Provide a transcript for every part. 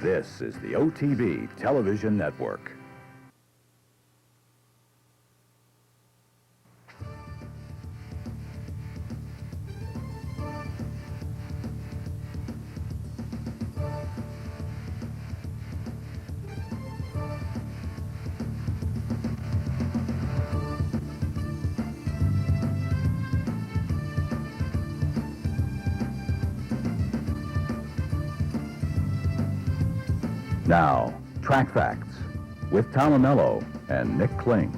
This is the OTB Television Network. Now, Track Facts with Tom Amello and Nick Kling.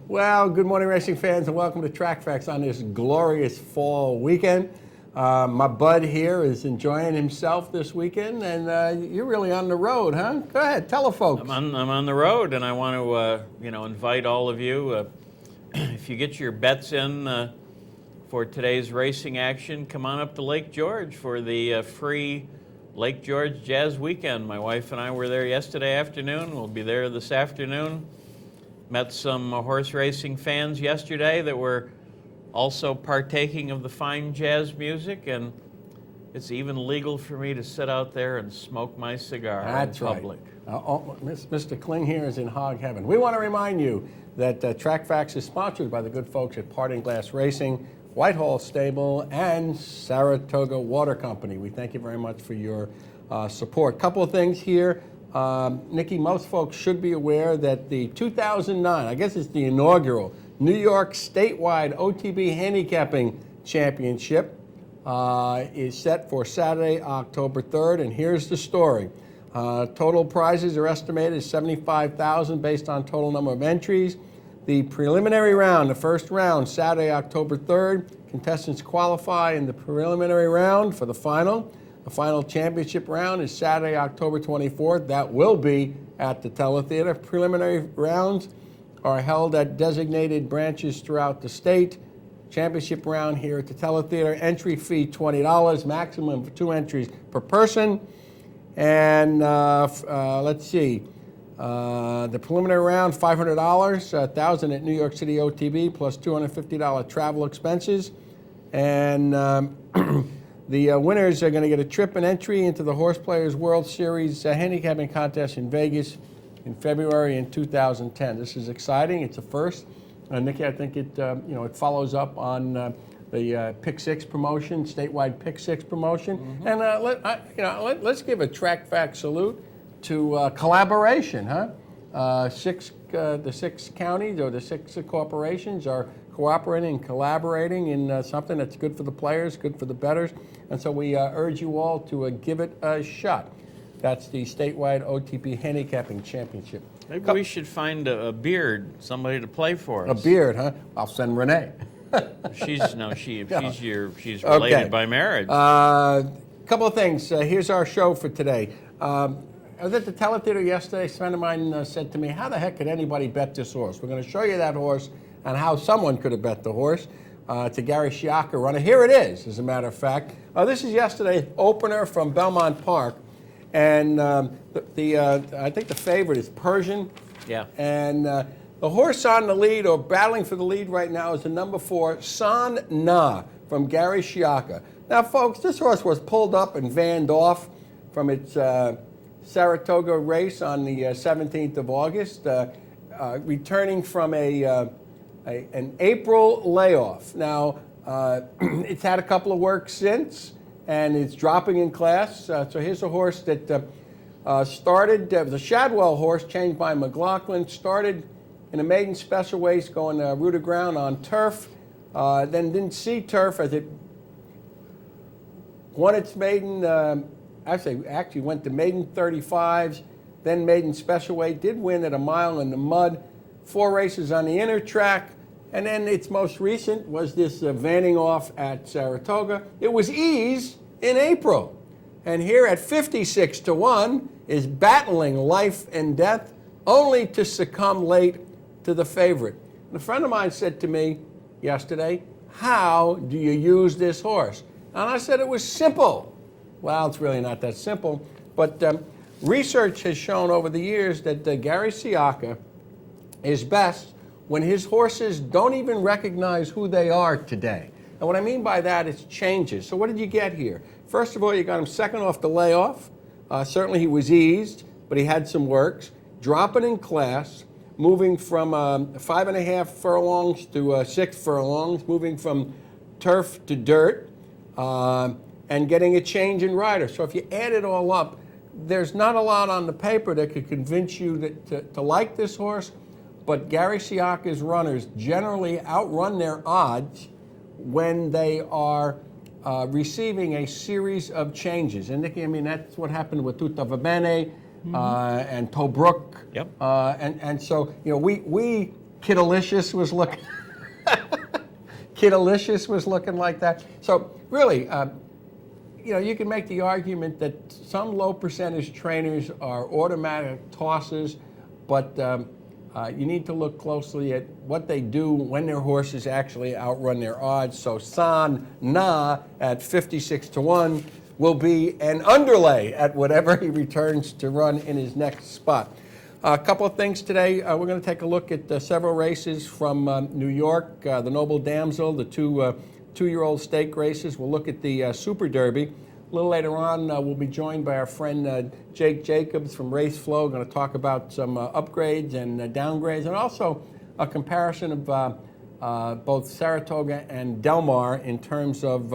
Well, good morning, racing fans, and welcome to Track Facts on this glorious fall weekend. My bud here is enjoying himself this weekend, and you're really on the road, huh? Go ahead, tell the folks. I'm on the road, and I want to, invite all of you. If you get your bets in for today's racing action, come on up to Lake George for the free Lake George Jazz Weekend. My wife and I were there yesterday afternoon. We'll be there this afternoon. Met some horse racing fans yesterday that were also partaking of the fine jazz music, and it's even legal for me to sit out there and smoke my cigar in public. Mr. Kling here is in hog heaven. We want to remind you that Track Facts is sponsored by the good folks at Parting Glass Racing, Whitehall Stable, and Saratoga Water Company. We thank you very much for your support. Couple of things here. Nikki, most folks should be aware that the 2009, I guess it's the inaugural, New York statewide OTB Handicapping Championship is set for Saturday, October 3rd, and here's the story. Total prizes are estimated at $75,000 based on total number of entries. The preliminary round, the first round, Saturday, October 3rd. Contestants qualify in the preliminary round for the final. The final championship round is Saturday, October 24th. That will be at the Teletheater. Preliminary rounds are held at designated branches throughout the state. Championship round here at the Teletheater. Entry fee $20, maximum of 2 entries per person. And let's see. The preliminary round, $500, $1,000 at New York City OTB, plus $250 travel expenses. And the winners are going to get a trip and entry into the Horse Players World Series handicapping contest in Vegas in February in 2010. This is exciting. It's a first. Nikki, I think it it follows up on the Pick Six promotion, statewide Pick Six promotion. Mm-hmm. And let's give a Track Fact salute to collaboration, huh? The 6 counties or the 6 corporations are cooperating and collaborating in something that's good for the players, good for the bettors, and so we urge you all to give it a shot. That's the statewide OTP Handicapping Championship. Maybe we should find a beard, somebody to play for us. A beard, huh? I'll send Renee. She's related by marriage. Couple of things. Here's our show for today. I was at the Teletheater yesterday. A friend of mine said to me, how the heck could anybody bet this horse? We're going to show you that horse and how someone could have bet the horse. It's a Gary Sciacca runner. Here it is, as a matter of fact. This is yesterday's opener from Belmont Park. And I think the favorite is Persian. Yeah. And the horse on the lead, or battling for the lead right now, is the number 4, San Na, from Gary Sciacca. Now, folks, this horse was pulled up and vanned off from its Saratoga race on the 17th of August, returning from an April layoff. Now, it's had a couple of works since, and it's dropping in class. So here's a horse that started, it was a Shadwell horse changed by McLaughlin, started in a maiden special race going root of ground on turf, then didn't see turf as it won its maiden, actually went to maiden 35s, then maiden special weight, did win at a mile in the mud, 4 races on the inner track, and then its most recent was this vanning off at Saratoga. It was ease in April. And here at 56-1 is battling life and death, only to succumb late to the favorite. And a friend of mine said to me yesterday, how do you use this horse? And I said it was simple. Well, it's really not that simple, but research has shown over the years that Gary Sciacca is best when his horses don't even recognize who they are today. And what I mean by that is changes. So what did you get here? First of all, you got him second off the layoff. Certainly he was eased, but he had some works. Dropping in class, moving from 5.5 furlongs to 6 furlongs, moving from turf to dirt, and getting a change in rider. So if you add it all up, there's not a lot on the paper that could convince you to like this horse, but Gary Siaka's runners generally outrun their odds when they are receiving a series of changes. And Nicky, I mean, that's what happened with Tutta Va Bene and Tobruk. Yep. And so, you know, we Kidalicious was looking Kidalicious was looking like that. So really, you know, you can make the argument that some low percentage trainers are automatic tosses, but you need to look closely at what they do when their horses actually outrun their odds. So San Na at 56-1 will be an underlay at whatever he returns to run in his next spot. A couple of things today. We're going to take a look at several races from New York, the Noble Damsel, the two-year-old stake races. We'll look at the Super Derby. A little later on, we'll be joined by our friend Jake Jacobs from Race Flow. Going to talk about some upgrades and downgrades, and also a comparison of both Saratoga and Del Mar in terms of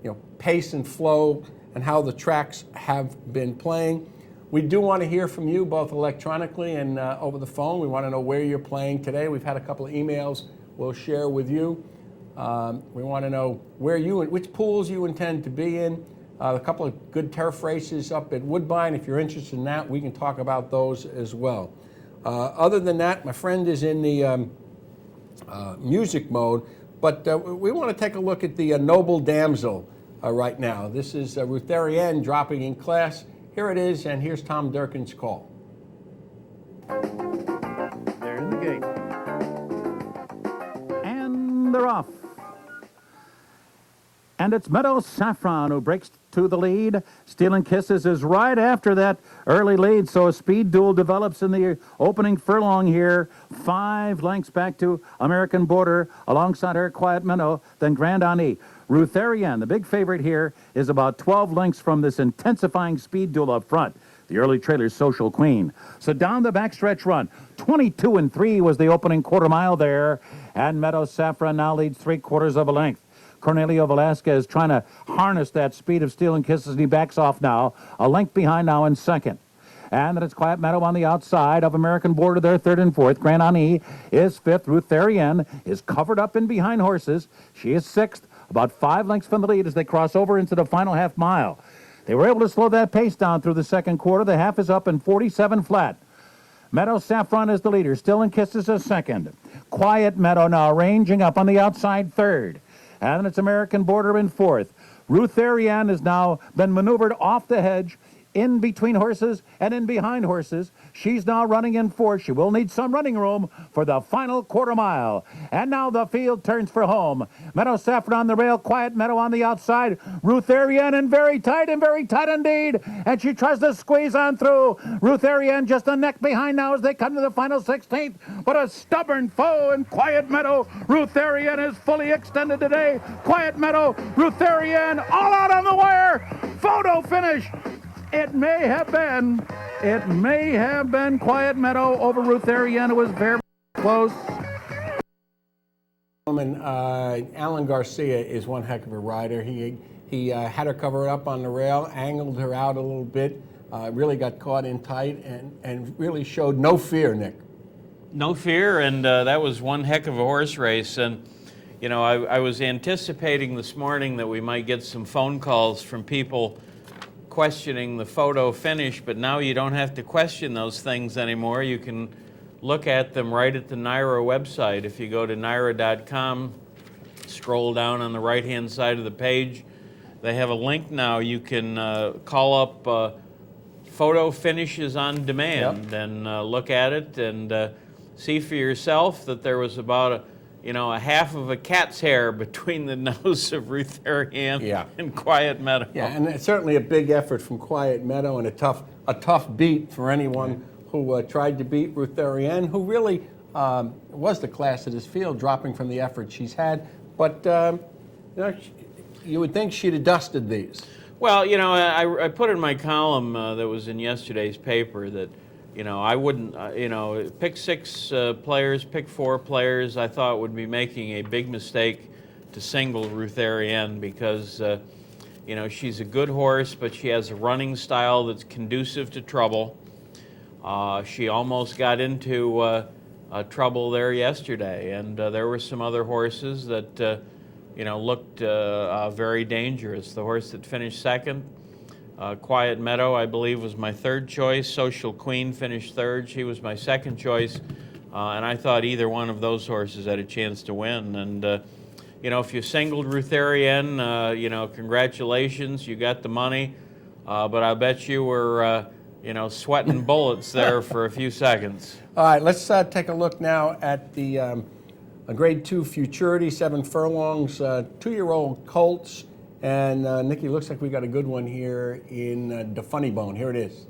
you know, pace and flow and how the tracks have been playing. We do want to hear from you both electronically and over the phone. We want to know where you're playing today. We've had a couple of emails we'll share with you. We want to know which pools you intend to be in. A couple of good turf races up at Woodbine. If you're interested in that, we can talk about those as well. Other than that, my friend is in the music mode, but we want to take a look at the Noble Damsel right now. This is Rutherienne dropping in class. Here it is, and here's Tom Durkin's call. There's the gate. And they're off. And it's Meadow Saffron who breaks to the lead. Stealing Kisses is right after that early lead, so a speed duel develops in the opening furlong here. 5 lengths back to American Border, alongside her Quiet Meadow, then Grand Ani. Rutherienne, the big favorite here, is about 12 lengths from this intensifying speed duel up front. The early trailer's Social Queen. So down the backstretch run, 22-3 was the opening quarter mile there, and Meadow Saffron now leads 3/4 of a length. Cornelio Velasquez trying to harness that speed of Stealing Kisses, and he backs off now, a length behind now in second. And then it's Quiet Meadow on the outside of American Border there, 3rd and 4th. Grand Ani is 5th. Rutherienne is covered up in behind horses. She is 6th, about 5 lengths from the lead as they cross over into the final half mile. They were able to slow that pace down through the second quarter. The half is up in 47 flat. Meadow Saffron is the leader. Stealing Kisses is second. Quiet Meadow now ranging up on the outside, 3rd. And then it's American Border in 4th. Rutherienne has now been maneuvered off the hedge, in between horses and in behind horses. She's now running in 4th. She will need some running room for the final quarter mile. And now the field turns for home. Meadow Saffron on the rail, Quiet Meadow on the outside. Rutherienne in very tight indeed. And she tries to squeeze on through. Rutherienne just a neck behind now as they come to the final 16th. But a stubborn foe in Quiet Meadow. Rutherienne is fully extended today. Quiet Meadow, Rutherienne, all out on the wire. Photo finish. It may have been Quiet Meadow over Rutherienne. It was very close. Alan Garcia is one heck of a rider. He had her covered up on the rail, angled her out a little bit, really got caught in tight, and really showed no fear, Nick. No fear, and that was one heck of a horse race. And, you know, I was anticipating this morning that we might get some phone calls from people questioning the photo finish, but now you don't have to question those things anymore. You can look at them right at the NYRA website. If you go to NYRA.com, scroll down on the right-hand side of the page, they have a link now. You can call up photo finishes on demand. Yep. And look at it and see for yourself that there was about a half of a cat's hair between the nose of Rutherienne and Quiet Meadow. Yeah, and it's certainly a big effort from Quiet Meadow, and a tough beat for anyone who tried to beat Rutherienne, who really was the class of this field, dropping from the effort she's had. But You know, you would think she'd have dusted these. Well, you know, I put in my column that was in yesterday's paper that, you know, I wouldn't, you know, pick 6 players, pick 4 players. I thought would be making a big mistake to single Ruth Ariane because, you know, she's a good horse, but she has a running style that's conducive to trouble. She almost got into trouble there yesterday, and there were some other horses that, you know, looked very dangerous. The horse that finished second, Quiet Meadow, I believe, was my 3rd choice. Social Queen finished 3rd. She was my 2nd choice. And I thought either one of those horses had a chance to win. And, you know, if you singled Ruth Ariane, you know, congratulations, you got the money. But I bet you were, you know, sweating bullets there for a few seconds. All right, let's take a look now at the a Grade 2 Futurity, 7 furlongs, 2-year-old colts. And Nikki, looks like we got a good one here in the Funny Bone. Here it is.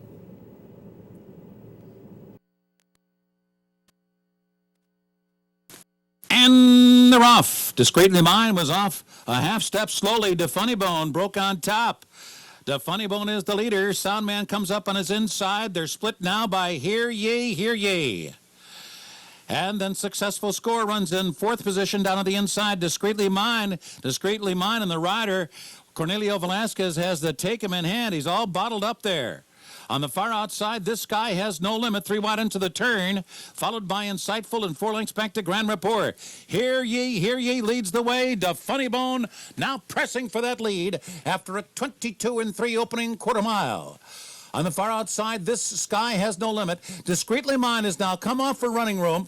And they're off. Discreetly Mine was off a half step slowly. The Funny Bone broke on top. The Funny Bone is the leader. Soundman comes up on his inside. They're split now by Hear Ye, Hear Ye. And then Successful Score runs in 4th position down on the inside. Discreetly Mine and the rider, Cornelio Velasquez, has the take him in hand. He's all bottled up there. On the far outside, This Guy Has No Limit, 3 wide into the turn, followed by Insightful and 4 lengths back to Grand Rapport. Hear Ye leads the way. The Funny Bone now pressing for that lead after a 22 3 opening quarter mile. On the far outside, This Sky Has No Limit. Discreetly Mine has now come off for running room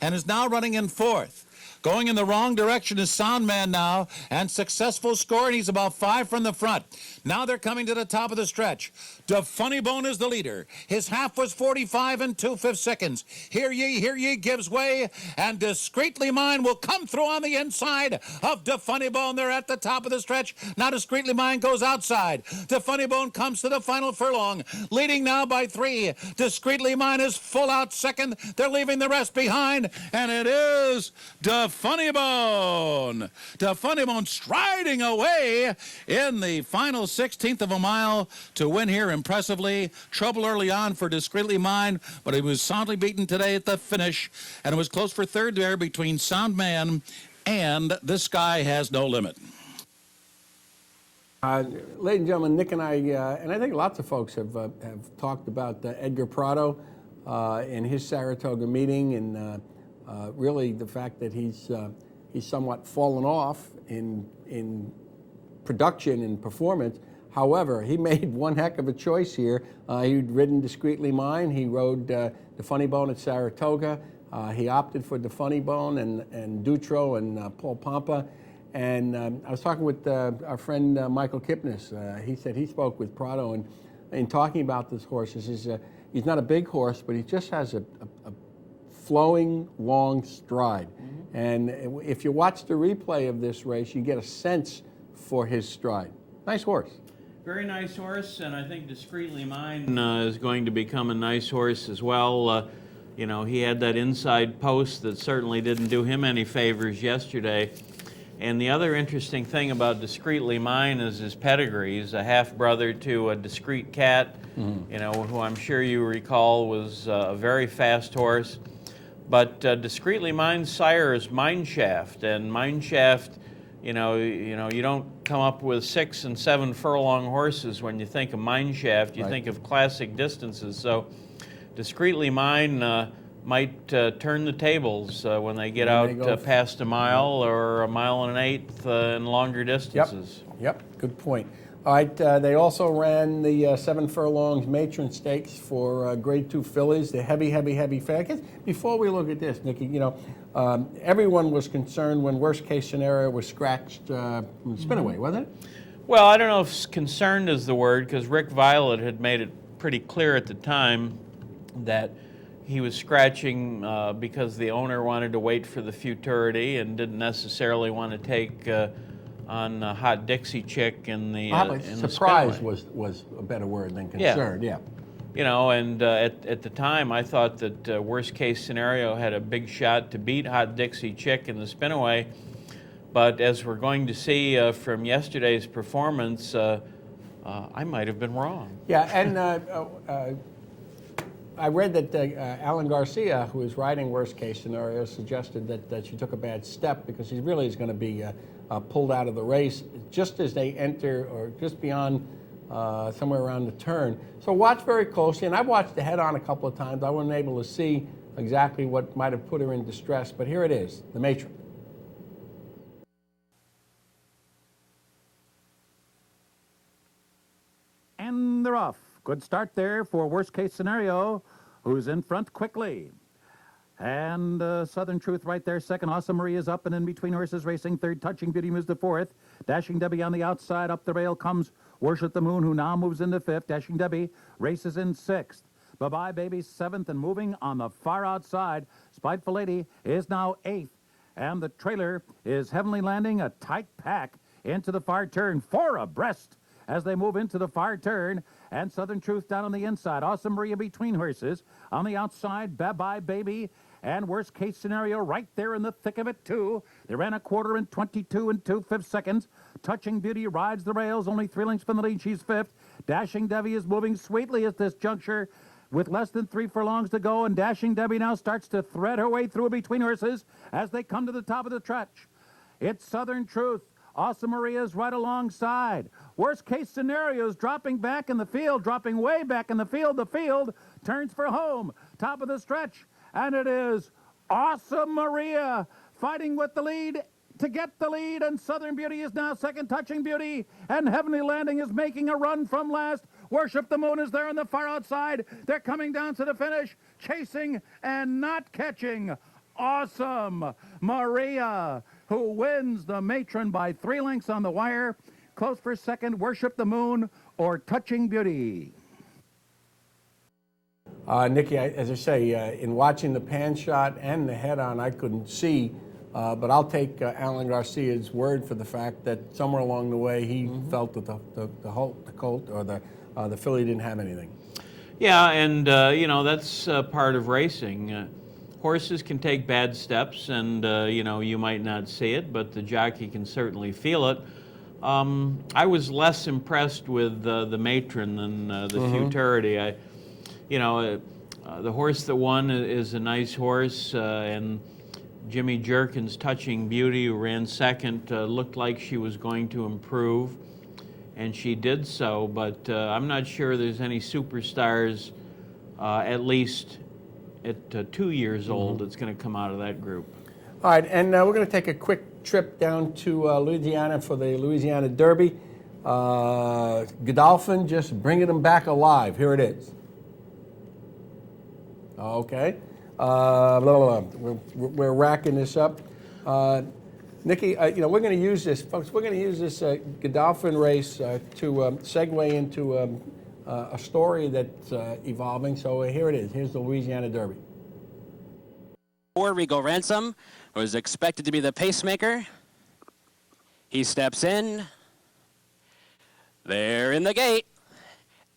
and is now running in 4th. Going in the wrong direction is Soundman now, and Successful Score, and he's about 5 from the front. Now they're coming to the top of the stretch. The Funny Bone is the leader. His half was 45 2/5 seconds. Hear Ye gives way, and Discreetly Mine will come through on the inside of the Funny Bone. They're at the top of the stretch. Now Discreetly Mine goes outside. The Funny Bone comes to the final furlong, leading now by 3. Discreetly Mine is full out second. They're leaving the rest behind, and it is the Funny Bone. The Funny Bone striding away in the final 16th of a mile to win here impressively. Trouble early on for Discreetly Mine, but he was soundly beaten today at the finish, and it was close for 3rd there between Soundman and This Guy Has No Limit. Ladies and gentlemen, Nick and I think lots of folks have talked about Edgar Prado in his Saratoga meeting, and really the fact that he's somewhat fallen off in production and performance. However, he made one heck of a choice here. He'd ridden Discreetly Mine. He rode the Funny Bone at Saratoga. He opted for the Funny Bone and Dutro and Paul Pompa. And I was talking with our friend Michael Kipnis. He said he spoke with Prado, and in talking about this horse, he's not a big horse, but he just has a flowing, long stride. Mm-hmm. And if you watch the replay of this race, you get a sense for his stride. Nice horse. Very nice horse, and I think Discreetly Mine is going to become a nice horse as well. You know, he had that inside post that certainly didn't do him any favors yesterday. And the other interesting thing about Discreetly Mine is his pedigree. He's a half-brother to a Discreet Cat, you know, who I'm sure you recall was a very fast horse. But Discreetly Mine's sire is Mineshaft, and Mineshaft, you don't come up with 6 and 7 furlong horses when you think of Mineshaft. You think of classic distances. So Discreetly Mine might turn the tables when they get out past a mile or a mile and an eighth in longer distances. Yep, good point. All right, they also ran the 7 furlongs matron stakes for Grade 2 fillies, the heavy fat. Before we look at this, Nikki, everyone was concerned when worst case scenario was scratched from Spinaway, wasn't it? Well, I don't know if concerned is the word, because Rick Violet had made it pretty clear at the time that he was scratching because the owner wanted to wait for the futurity and didn't necessarily want to take on Hot Dixie Chick in the surprise was a better word than concerned. Yeah. You know, and at the time, I thought that worst case scenario had a big shot to beat Hot Dixie Chick in the Spinaway. But as we're going to see from yesterday's performance, I might have been wrong. Yeah, and I read that Alan Garcia, who is writing worst case scenario, suggested that she took a bad step because she really is going to be pulled out of the race just as they enter or just beyond somewhere around the turn. So watch very closely, and I've watched the head-on a couple of times. I wasn't able to see exactly what might have put her in distress, but here it is, the matron. And they're off. Good start there for worst case scenario, who's in front quickly. And Southern Truth right there, second. Awesome Marie is up and in between horses racing. Third, Touching Beauty moves to fourth. Dashing Debbie on the outside. Up the rail comes Worship the Moon, who now moves into fifth. Dashing Debbie races in sixth. Bye-Bye Baby seventh, and moving on the far outside, Spiteful Lady is now eighth. And the trailer is Heavenly Landing, a tight pack into the far turn, four abreast as they move into the far turn. And Southern Truth down on the inside. Awesome Maria between horses. On the outside, Bye-Bye Baby. And worst case scenario right there in the thick of it, too. They ran a quarter in 22 and 2/5 seconds. Touching Beauty rides the rails, only 3 lengths from the lead. She's fifth. Dashing Debbie is moving sweetly at this juncture with less than 3 furlongs to go. And Dashing Debbie now starts to thread her way through between horses as they come to the top of the stretch. It's Southern Truth. Awesome Maria's right alongside. Worst case scenarios dropping back in the field, dropping way back in the field. The field turns for home. Top of the stretch. And it is Awesome Maria fighting with the lead to get the lead. And Southern Beauty is now second. Touching Beauty and Heavenly Landing is making a run from last. Worship the Moon is there on the far outside. They're coming down to the finish, chasing and not catching Awesome Maria, who wins the matron by 3 lengths on the wire. Close for second, Worship the Moon or Touching Beauty. Nikki, as I say, in watching the pan shot and the head-on, I couldn't see, but I'll take Alan Garcia's word for the fact that somewhere along the way he felt that the colt or the filly didn't have anything. Yeah, and you know, that's part of racing. Horses can take bad steps, and you know, you might not see it, but the jockey can certainly feel it. I was less impressed with the matron than the futurity. You know, the horse that won is a nice horse, and Jimmy Jerkin's Touching Beauty, who ran second, looked like she was going to improve, and she did so, but I'm not sure there's any superstars, at least at 2 years old, that's going to come out of that group. All right, and we're going to take a quick trip down to Louisiana for the Louisiana Derby. Godolphin just bringing them back alive. Here it is. Okay. Blah, blah, blah. We're racking this up. Nikki, you know, we're going to use this, folks, we're going to use this Godolphin race to segue into a story that's evolving. So here it is. Here's the Louisiana Derby. Rigo Ransom was expected to be the pacemaker. He steps in. They're in the gate.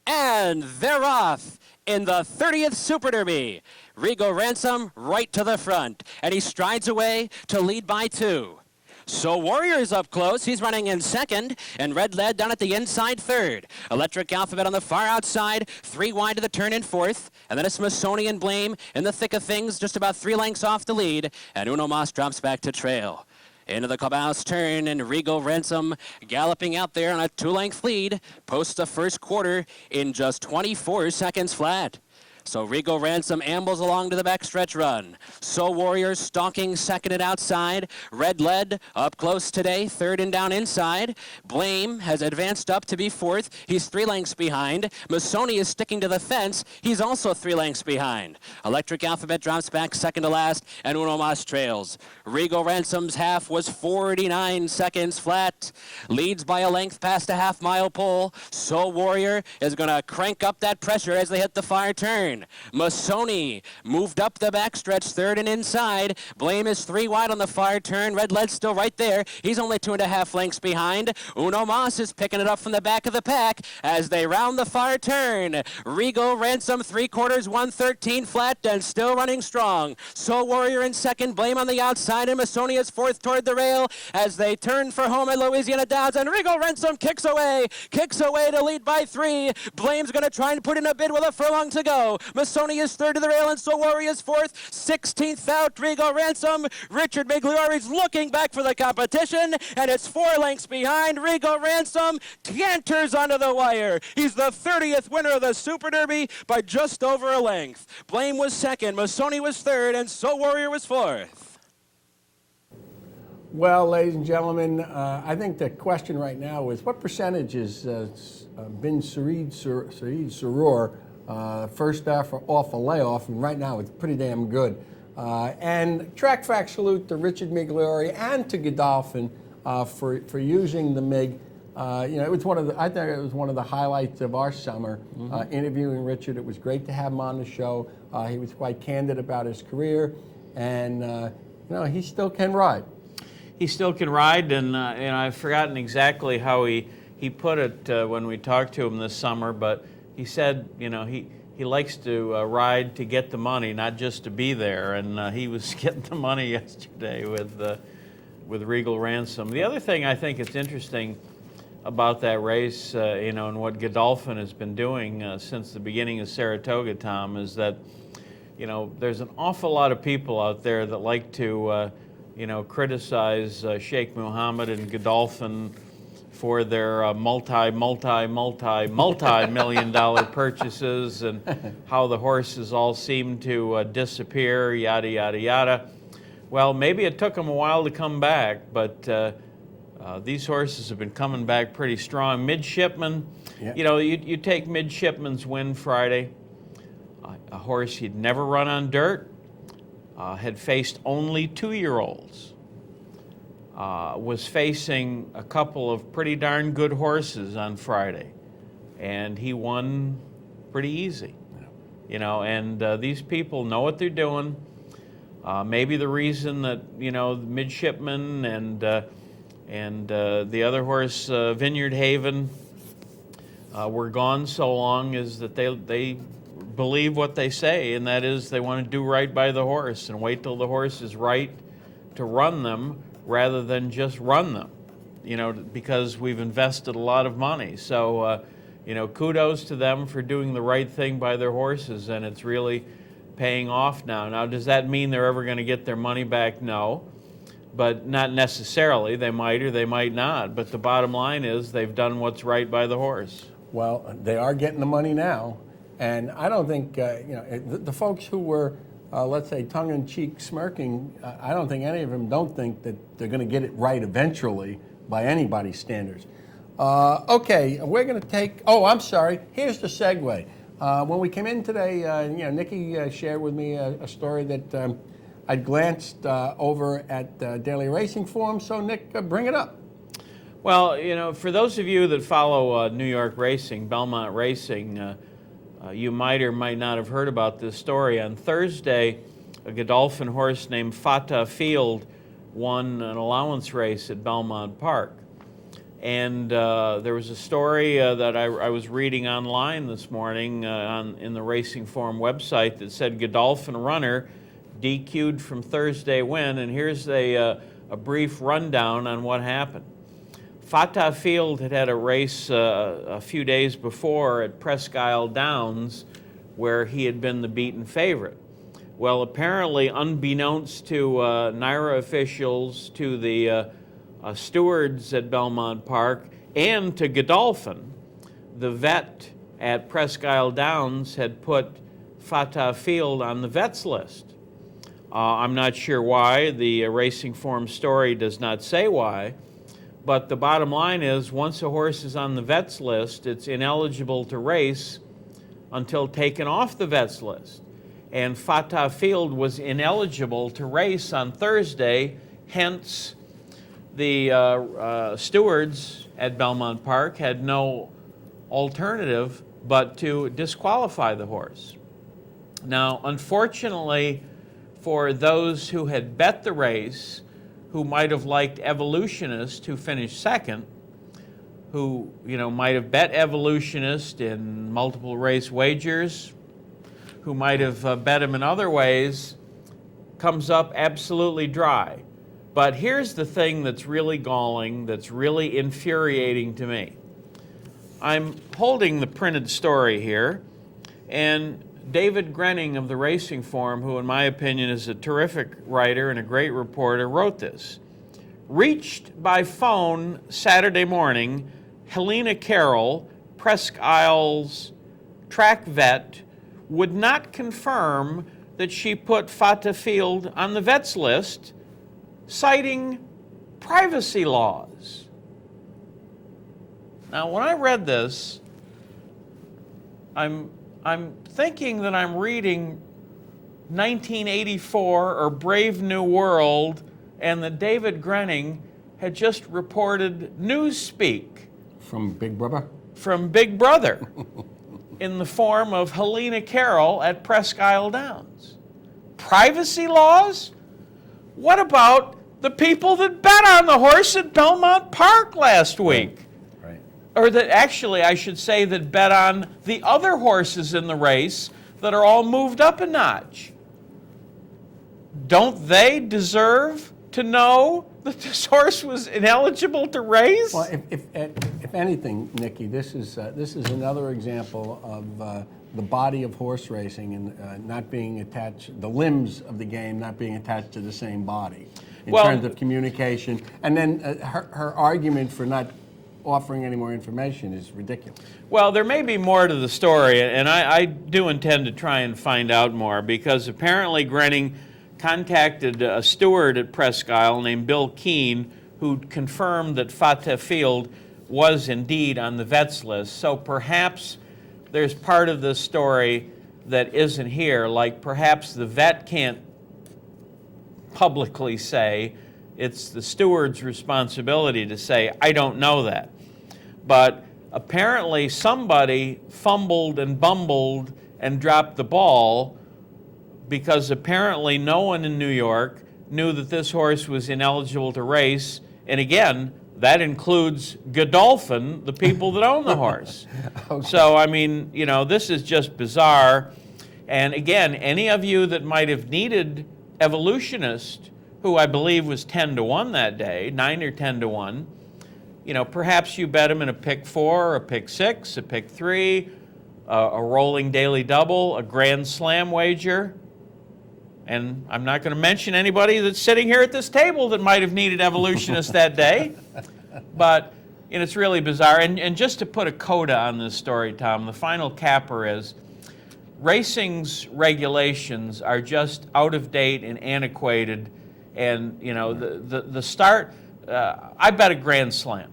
And they're off in the 30th Super Derby. Rigo Ransom right to the front, and he strides away to lead by 2. So Warrior's up close. He's running in second, and Red Lead down at the inside third. Electric Alphabet on the far outside, 3 wide to the turn in fourth, and then a Smithsonian Blame in the thick of things, just about 3 lengths off the lead, and Uno Mas drops back to trail. Into the clubhouse turn, and Rigo Ransom galloping out there on a 2-length lead, posts the first quarter in just 24 seconds flat. So Rigo Ransom ambles along to the backstretch run. So Warrior stalking second and outside. Red Lead up close today, third and down inside. Blame has advanced up to be fourth. He's 3 lengths behind. Masoni is sticking to the fence. He's also 3 lengths behind. Electric Alphabet drops back second to last, and Uno Mas trails. Rigo Ransom's half was 49 seconds flat. Leads by a length past a half-mile pole. So Warrior is going to crank up that pressure as they hit the far turn. turn. Masoni moved up the backstretch, third and inside. Blame is 3 wide on the far turn. Red Lead's still right there. He's only 2.5 lengths behind. Uno Mas is picking it up from the back of the pack as they round the far turn. Regal Ransom 3/4, 113 flat and still running strong. Soul Warrior in second. Blame on the outside, and Masoni is fourth toward the rail as they turn for home at Louisiana Downs, and Regal Ransom kicks away to lead by 3. Blame's going to try and put in a bid with a furlong to go. Masoni is third to the rail, and Soul Warrior is fourth. 16th out, Regal Ransom. Richard Migliori's looking back for the competition, and it's 4 lengths behind. Regal Ransom canters onto the wire. He's the 30th winner of the Super Derby by just over a length. Blame was second, Masoni was third, and Soul Warrior was fourth. Well, ladies and gentlemen, I think the question right now is what percentage is Bin Sarid Surur first off a layoff, and right now it's pretty damn good. And track fact salute to Richard Migliori and to Godolphin for using the MiG. It was I think it was one of the highlights of our summer, interviewing Richard. It was great to have him on the show. He was quite candid about his career, and he still can ride. He still can ride, and I've forgotten exactly how he put it when we talked to him this summer, but he said, he likes to ride to get the money, not just to be there, and he was getting the money yesterday with Regal Ransom. The other thing I think is interesting about that race, and what Godolphin has been doing since the beginning of Saratoga, Tom, is that, there's an awful lot of people out there that like to criticize Sheikh Mohammed and Godolphin for their multi-million-dollar purchases and how the horses all seem to disappear, yada, yada, yada. Well, maybe it took them a while to come back, but these horses have been coming back pretty strong. Midshipman, yeah. You take Midshipman's win Friday, a horse he'd never run on dirt, had faced only 2-year-olds, was facing a couple of pretty darn good horses on Friday, and he won pretty easy. And these people know what they're doing. Maybe the reason that Midshipman and the other horse, Vineyard Haven, were gone so long is that they believe what they say, and that is they want to do right by the horse and wait till the horse is right to run them rather than just run them, because we've invested a lot of money. So, kudos to them for doing the right thing by their horses, and it's really paying off now. Now, does that mean they're ever going to get their money back? No, but not necessarily. They might or they might not, but the bottom line is they've done what's right by the horse. Well, they are getting the money now. And I don't think, the folks who were, let's say, tongue-in-cheek smirking, I don't think any of them don't think that they're going to get it right eventually by anybody's standards. Okay, we're going to take, I'm sorry, here's the segue. When we came in today, Nikki shared with me a story that I'd glanced over at Daily Racing Form, so Nick, bring it up. Well, for those of you that follow New York racing, Belmont racing, you might or might not have heard about this story. On Thursday, a Godolphin horse named Fatah Field won an allowance race at Belmont Park. And there was a story that I was reading online this morning in the Racing Form website that said Godolphin runner DQ'd from Thursday win, and here's a brief rundown on what happened. Fatah Field had a race a few days before at Presque Isle Downs where he had been the beaten favorite. Well, apparently, unbeknownst to NYRA officials, to the stewards at Belmont Park, and to Godolphin, the vet at Presque Isle Downs had put Fatah Field on the vets list. I'm not sure why. The Racing Form story does not say why. But the bottom line is, once a horse is on the vets list, it's ineligible to race until taken off the vets list. And Fatah Field was ineligible to race on Thursday, hence the stewards at Belmont Park had no alternative but to disqualify the horse. Now, unfortunately, for those who had bet the race, who might have liked Evolutionist, who finished second, who might have bet Evolutionist in multiple race wagers, who might have bet him in other ways, comes up absolutely dry. But here's the thing that's really galling, that's really infuriating to me. I'm holding the printed story here, and David Grenning of the Racing Forum, who in my opinion is a terrific writer and a great reporter, wrote this. Reached by phone Saturday morning, Helena Carroll, Presque Isle's track vet, would not confirm that she put Fata Field on the vets list, citing privacy laws. Now, when I read this, I'm thinking that I'm reading 1984 or Brave New World, and that David Grenning had just reported newspeak From Big Brother? from Big Brother in the form of Helena Carroll at Presque Isle Downs. Privacy laws? What about the people that bet on the horse at Belmont Park last week? Right. Or that actually, I should say, that bet on the other horses in the race that are all moved up a notch. Don't they deserve to know that this horse was ineligible to race? Well, if anything, Nikki, this is another example of the body of horse racing and not being attached, the limbs of the game not being attached to the same body in terms of communication. And then her argument for not offering any more information is ridiculous. Well, there may be more to the story, and I do intend to try and find out more, because apparently Grenning contacted a steward at Presque Isle named Bill Keene, who confirmed that Fata Field was indeed on the vets list. So perhaps there's part of this story that isn't here, like perhaps the vet can't publicly say, it's the steward's responsibility to say, I don't know that. But apparently somebody fumbled and bumbled and dropped the ball, because apparently no one in New York knew that this horse was ineligible to race. And again, that includes Godolphin, the people that own the horse. Okay. So, I mean, this is just bizarre. And again, any of you that might have needed Evolutionist, who I believe was 10-1 that day, 9 or 10-1, perhaps you bet him in a pick 4, a pick 6, a pick 3, a rolling daily double, a grand slam wager. And I'm not going to mention anybody that's sitting here at this table that might have needed Evolutionist that day. But it's really bizarre. And just to put a coda on this story, Tom, the final capper is racing's regulations are just out of date and antiquated. And, the start, I bet a grand slam.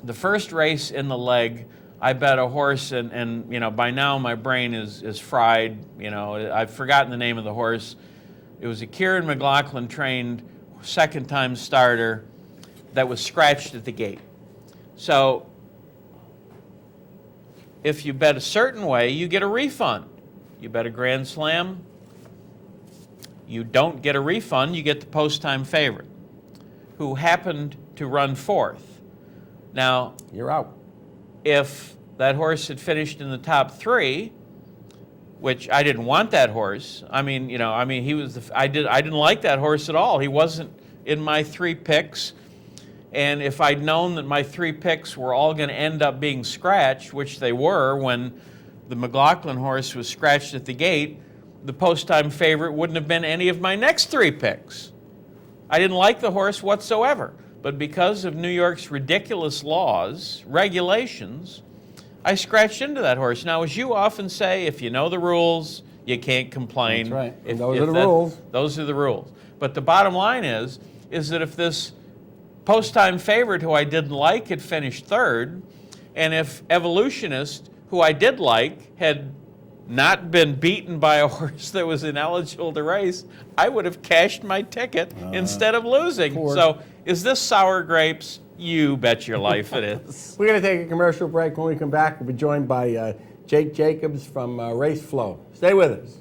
The first race in the leg, I bet a horse, and by now my brain is fried. I've forgotten the name of the horse. It was a Kieran McLaughlin trained second-time starter that was scratched at the gate. So if you bet a certain way, you get a refund. You bet a grand slam, you don't get a refund, you get the post-time favorite, who happened to run fourth. Now, you're out. If that horse had finished in the top 3, which I didn't want that horse. I mean, he was. I didn't like that horse at all. He wasn't in my 3 picks. And if I'd known that my 3 picks were all going to end up being scratched, which they were when the McLaughlin horse was scratched at the gate, the post-time favorite wouldn't have been any of my next 3 picks. I didn't like the horse whatsoever. But because of New York's ridiculous laws, regulations, I scratched into that horse. Now, as you often say, if you know the rules, you can't complain. That's right. If those are the rules. Those are the rules. But the bottom line is that if this post-time favorite, who I didn't like, had finished 3rd, and if Evolutionist, who I did like, had not been beaten by a horse that was ineligible to race, I would have cashed my ticket instead of losing. So is this sour grapes? You bet your life it is. We're going to take a commercial break. When we come back, we'll be joined by Jake Jacobs from Race Flow. Stay with us.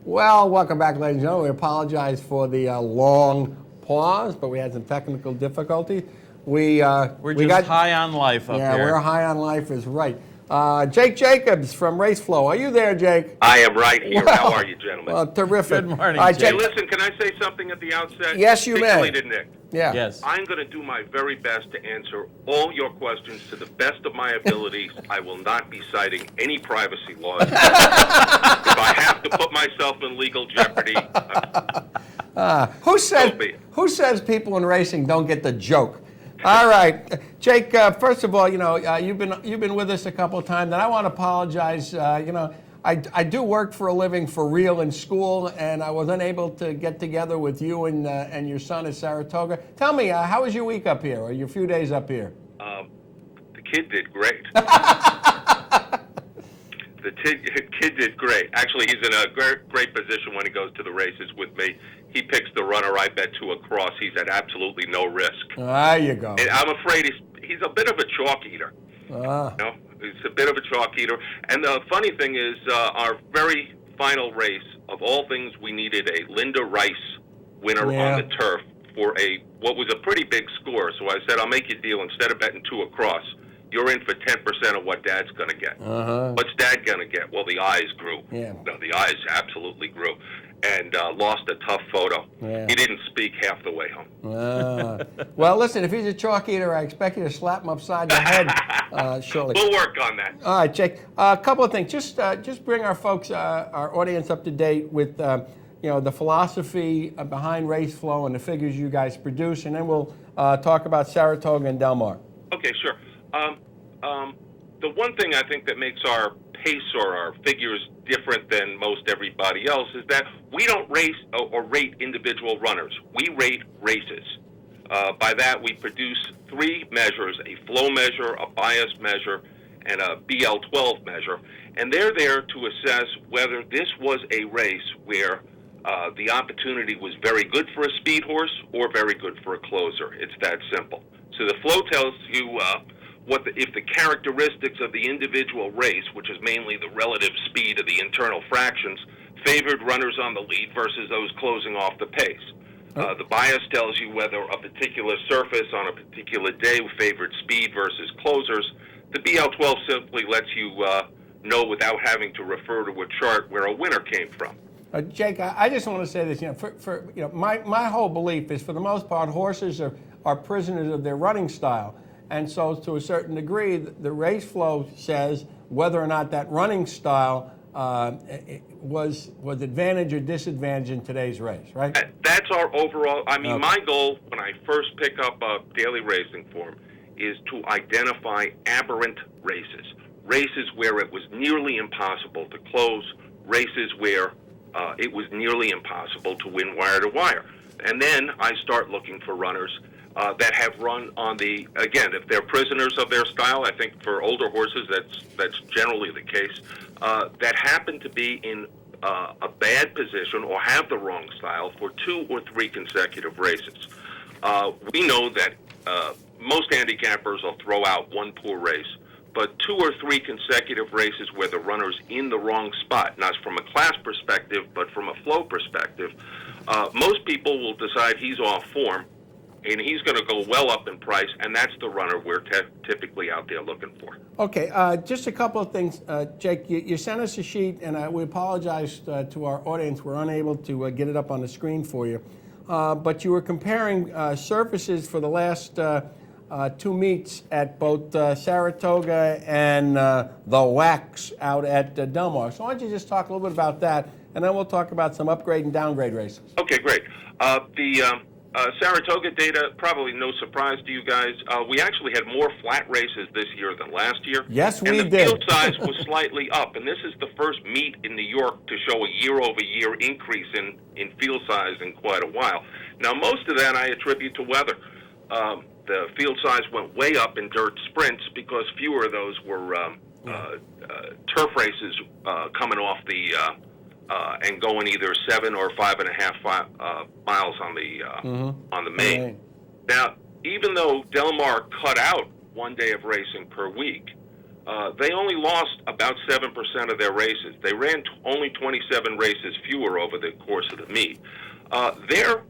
Well, welcome back, ladies and gentlemen. We apologize for the long pause, but we had some technical difficulties. We're just high on life up yeah, here. we're high on life is right. Jake Jacobs from Race Flow. Are you there, Jake? I am right here. How are you, gentlemen? Well, terrific. Good morning, All right, Hey, Jake. listen, can I say something at the outset? Yes, you may. Particularly to Nick. Yeah. Yes. I'm going to do my very best to answer all your questions to the best of my abilities. I will not be citing any privacy laws. If I have to put myself in legal jeopardy, Who says So be it. who says people in racing don't get the joke? All right, Jake. First of all, you've been with us a couple of times, and I want to apologize. I do work for a living for real in school, and I was unable to get together with you and your son at Saratoga. Tell me, how was your week up here, or your few days up here? the kid did great. The kid did great. Actually, he's in a great position when he goes to the races with me. He picks the runner I bet to a cross. He's at absolutely no risk. There you go. And I'm afraid he's a bit of a chalk eater. He's a bit of a chalk eater. And the funny thing is, our very final race, of all things, we needed a Linda Rice winner on the turf for what was a pretty big score. So I said, I'll make you a deal. Instead of betting 2 across, you're in for 10% of what Dad's going to get. What's Dad going to get? Well, the eyes grew. Yeah. No, the eyes absolutely grew. And lost a tough photo. Yeah. He didn't speak half the way home. Well, listen, if he's a chalk eater, I expect you to slap him upside the head shortly. We'll work on that. All right, Jake. A couple of things. Just bring our folks, our audience, up to date with the philosophy behind Race Flow and the figures you guys produce, and then we'll talk about Saratoga and Del Mar. Okay, sure. The one thing I think that makes our pace or our figures different than most everybody else is that we don't race or rate individual runners. We rate races. By that, we produce 3 measures: a flow measure, a bias measure, and a BL12 measure. And they're there to assess whether this was a race where the opportunity was very good for a speed horse or very good for a closer. It's that simple. So the flow tells you if the characteristics of the individual race, which is mainly the relative speed of the internal fractions, favored runners on the lead versus those closing off the pace. The bias tells you whether a particular surface on a particular day favored speed versus closers. The BL12 simply lets you know without having to refer to a chart where a winner came from. Jake, I just want to say this. My whole belief is, for the most part, horses are prisoners of their running style. And so, to a certain degree, the Race Flow says whether or not that running style was advantage or disadvantage in today's race, right? That's our overall. I mean, my goal when I first pick up a daily racing form is to identify aberrant races, races where it was nearly impossible to close, races where it was nearly impossible to win wire to wire, and then I start looking for runners that have run on the, again, if they're prisoners of their style, I think for older horses that's generally the case, that happen to be in a bad position or have the wrong style for 2 or 3 consecutive races. We know that most handicappers will throw out 1 poor race, but 2 or 3 consecutive races where the runner's in the wrong spot, not from a class perspective, but from a flow perspective, most people will decide he's off form, and he's going to go well up in price, and that's the runner we're typically out there looking for. Okay, just a couple of things. Jake, you sent us a sheet, and we apologize to our audience. We're unable to get it up on the screen for you. But you were comparing surfaces for the last 2 meets at both Saratoga and the Wax out at Del Mar. So why don't you just talk a little bit about that, and then we'll talk about some upgrade and downgrade races. Okay, great. The Saratoga data, probably no surprise to you guys. We actually had more flat races this year than last year. Yes, we did. And the did. field size was slightly up, and this is the first meet in New York to show a year-over-year increase in field size in quite a while. Now, most of that I attribute to weather. The field size went way up in dirt sprints because fewer of those were turf races coming off the and going either 7 or 5.5 miles on the main. Right. Now, even though Del Mar cut out 1 day of racing per week, they only lost about 7% of their races. They ran only 27 races fewer over the course of the meet. Their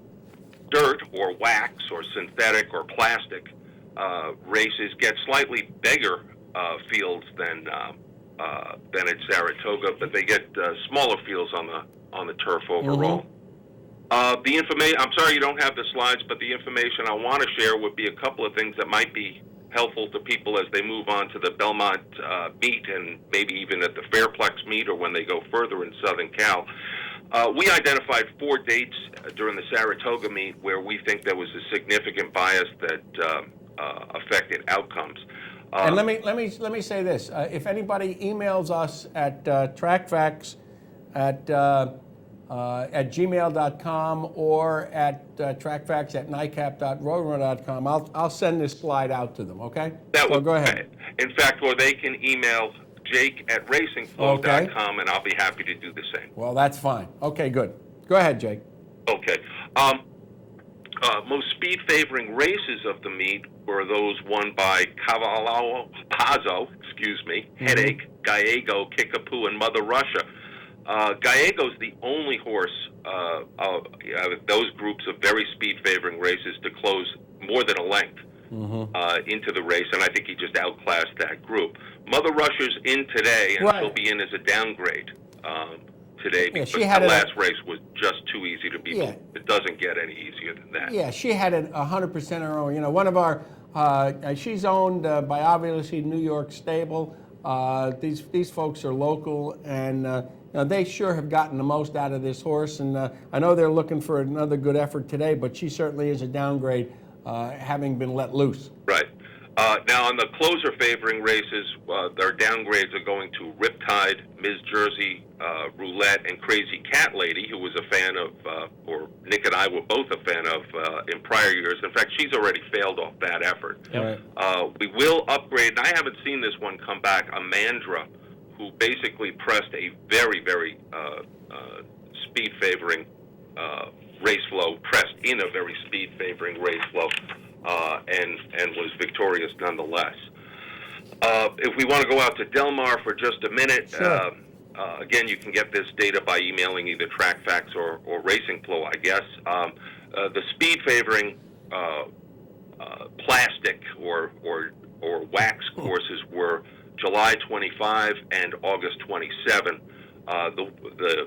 dirt or wax or synthetic or plastic races get slightly bigger fields than at Saratoga, but they get smaller fields on the turf overall. The information, I'm sorry you don't have the slides, but the information I want to share would be a couple of things that might be helpful to people as they move on to the Belmont meet and maybe even at the Fairplex meet or when they go further in Southern Cal. We identified 4 dates during the Saratoga meet where we think there was a significant bias that affected outcomes. And let me say this: if anybody emails us at Trackfacts at gmail.com or at trackfacts@nicap.roadrunner.com, I'll send this slide out to them. Okay? So go ahead. In fact, or they can email Jake@racingflow.com, and I'll be happy to do the same. Well, that's fine. Okay, good. Go ahead, Jake. Okay. Most speed-favoring races of the meet were those won by Cavallo Pazzo, Headache, Gallego, Kickapoo, and Mother Russia. Gallego's the only horse of those groups of very speed-favoring races to close more than a length into the race, and I think he just outclassed that group. Mother Russia's in today, and she'll be in as a downgrade today because the last race was just too easy to beat. Yeah. It doesn't get any easier than that. Yeah, she had it 100% in her own. You know, one of our, she's owned by obviously New York Stable. These folks are local, and they sure have gotten the most out of this horse. And I know they're looking for another good effort today, but she certainly is a downgrade, having been let loose. Right. Now, on the closer favoring races, their downgrades are going to Riptide, Ms. Jersey, Roulette, and Crazy Cat Lady, who was a fan of, or Nick and I were both a fan of in prior years. In fact, she's already failed off that effort. Yep. We will upgrade, and I haven't seen this one come back, Amandra, who basically pressed a very, very speed-favoring race flow, pressed in a very speed-favoring race flow, and was victorious nonetheless. If we want to go out to Del Mar for just a minute, sure. Again, you can get this data by emailing either Trackfacts or Racing Flow, I guess. The speed-favoring plastic or wax courses were July 25 and August 27. The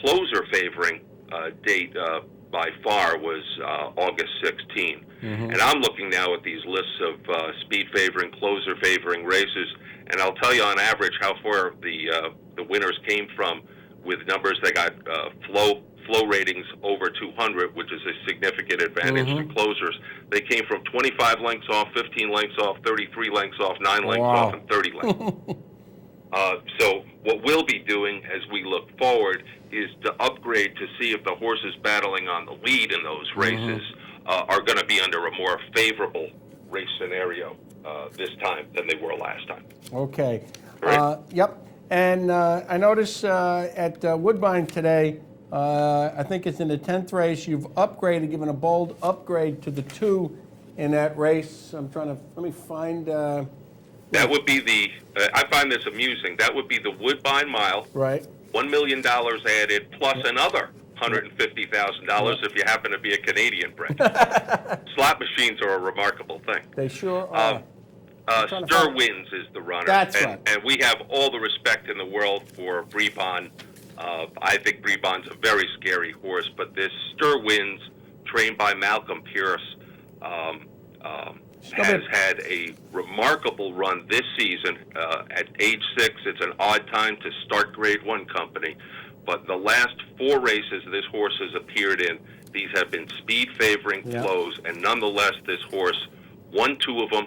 closer favoring date by far was August 16. And I'm looking now at these lists of speed favoring, closer favoring races, and I'll tell you on average how far the winners came from with numbers that got flow ratings over 200, which is a significant advantage to closers. They came from 25 lengths off, 15 lengths off, 33 lengths off, 9 lengths off, and 30 lengths. So what we'll be doing as we look forward is to upgrade to see if the horses battling on the lead in those races are going to be under a more favorable race scenario this time than they were last time. Okay. Right. Yep. And I noticed at Woodbine today, I think it's in the 10th race, you've upgraded, given a bold upgrade to the 2 in that race. I'm trying to, let me find... that would be the, I find this amusing, that would be the Woodbine Mile. Right. $1 million added plus another $150,000 if you happen to be a Canadian bred. Slot machines are a remarkable thing. They sure are. Stir Wins is the runner. That's right. And we have all the respect in the world for Brabant. I think Brabant's a very scary horse, but this Stir Wins, trained by Malcolm Pierce, has had a remarkable run this season. At age 6, it's an odd time to start Grade 1 company, but the last 4 races this horse has appeared in, these have been speed-favoring flows, and nonetheless, this horse won 2 of them,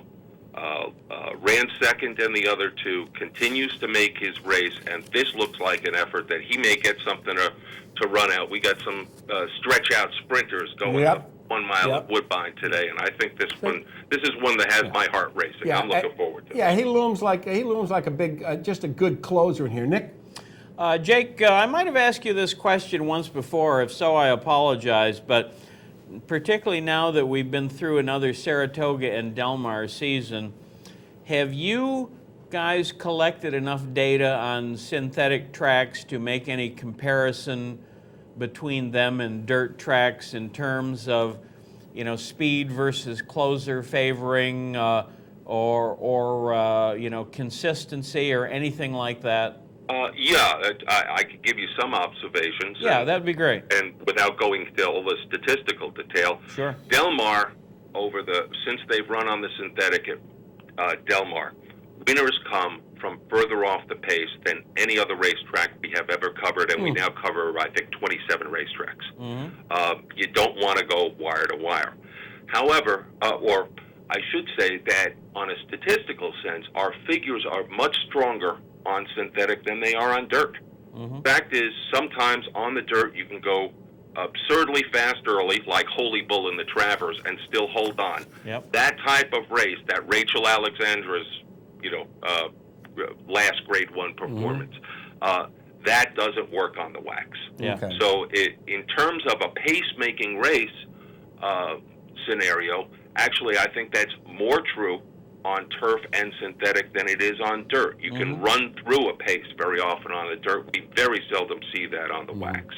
ran second in the other 2, continues to make his race, and this looks like an effort that he may get something to run out. We got some stretch-out sprinters going up 1 mile at Woodbine today, and I think this is one that has my heart racing. I'm looking forward to it. Yeah, he looms like a big, just a good closer in here. Nick? Jake, I might have asked you this question once before. If so, I apologize, but particularly now that we've been through another Saratoga and Del Mar season, have you guys collected enough data on synthetic tracks to make any comparison between them and dirt tracks in terms of, you know, speed versus closer favoring, or you know, consistency or anything like that? Yeah, I could give you some observations. Yeah, that'd be great. And without going into all the statistical detail, Sure. Del Mar, since they've run on the synthetic at Del Mar, winners come from further off the pace than any other racetrack we have ever covered, and we now cover, I think, 27 racetracks. You don't want to go wire to wire. However, or I should say that on a statistical sense, our figures are much stronger on synthetic than they are on dirt. Fact is, sometimes on the dirt you can go absurdly fast early, like Holy Bull in the Travers, and still hold on. Yep. That type of race, that Rachel Alexandra's, last Grade 1 performance, that doesn't work on the wax. Yeah. Okay. So in terms of a pace-making race scenario, actually I think that's more true on turf and synthetic than it is on dirt. You can run through a pace very often on the dirt. We very seldom see that on the wax.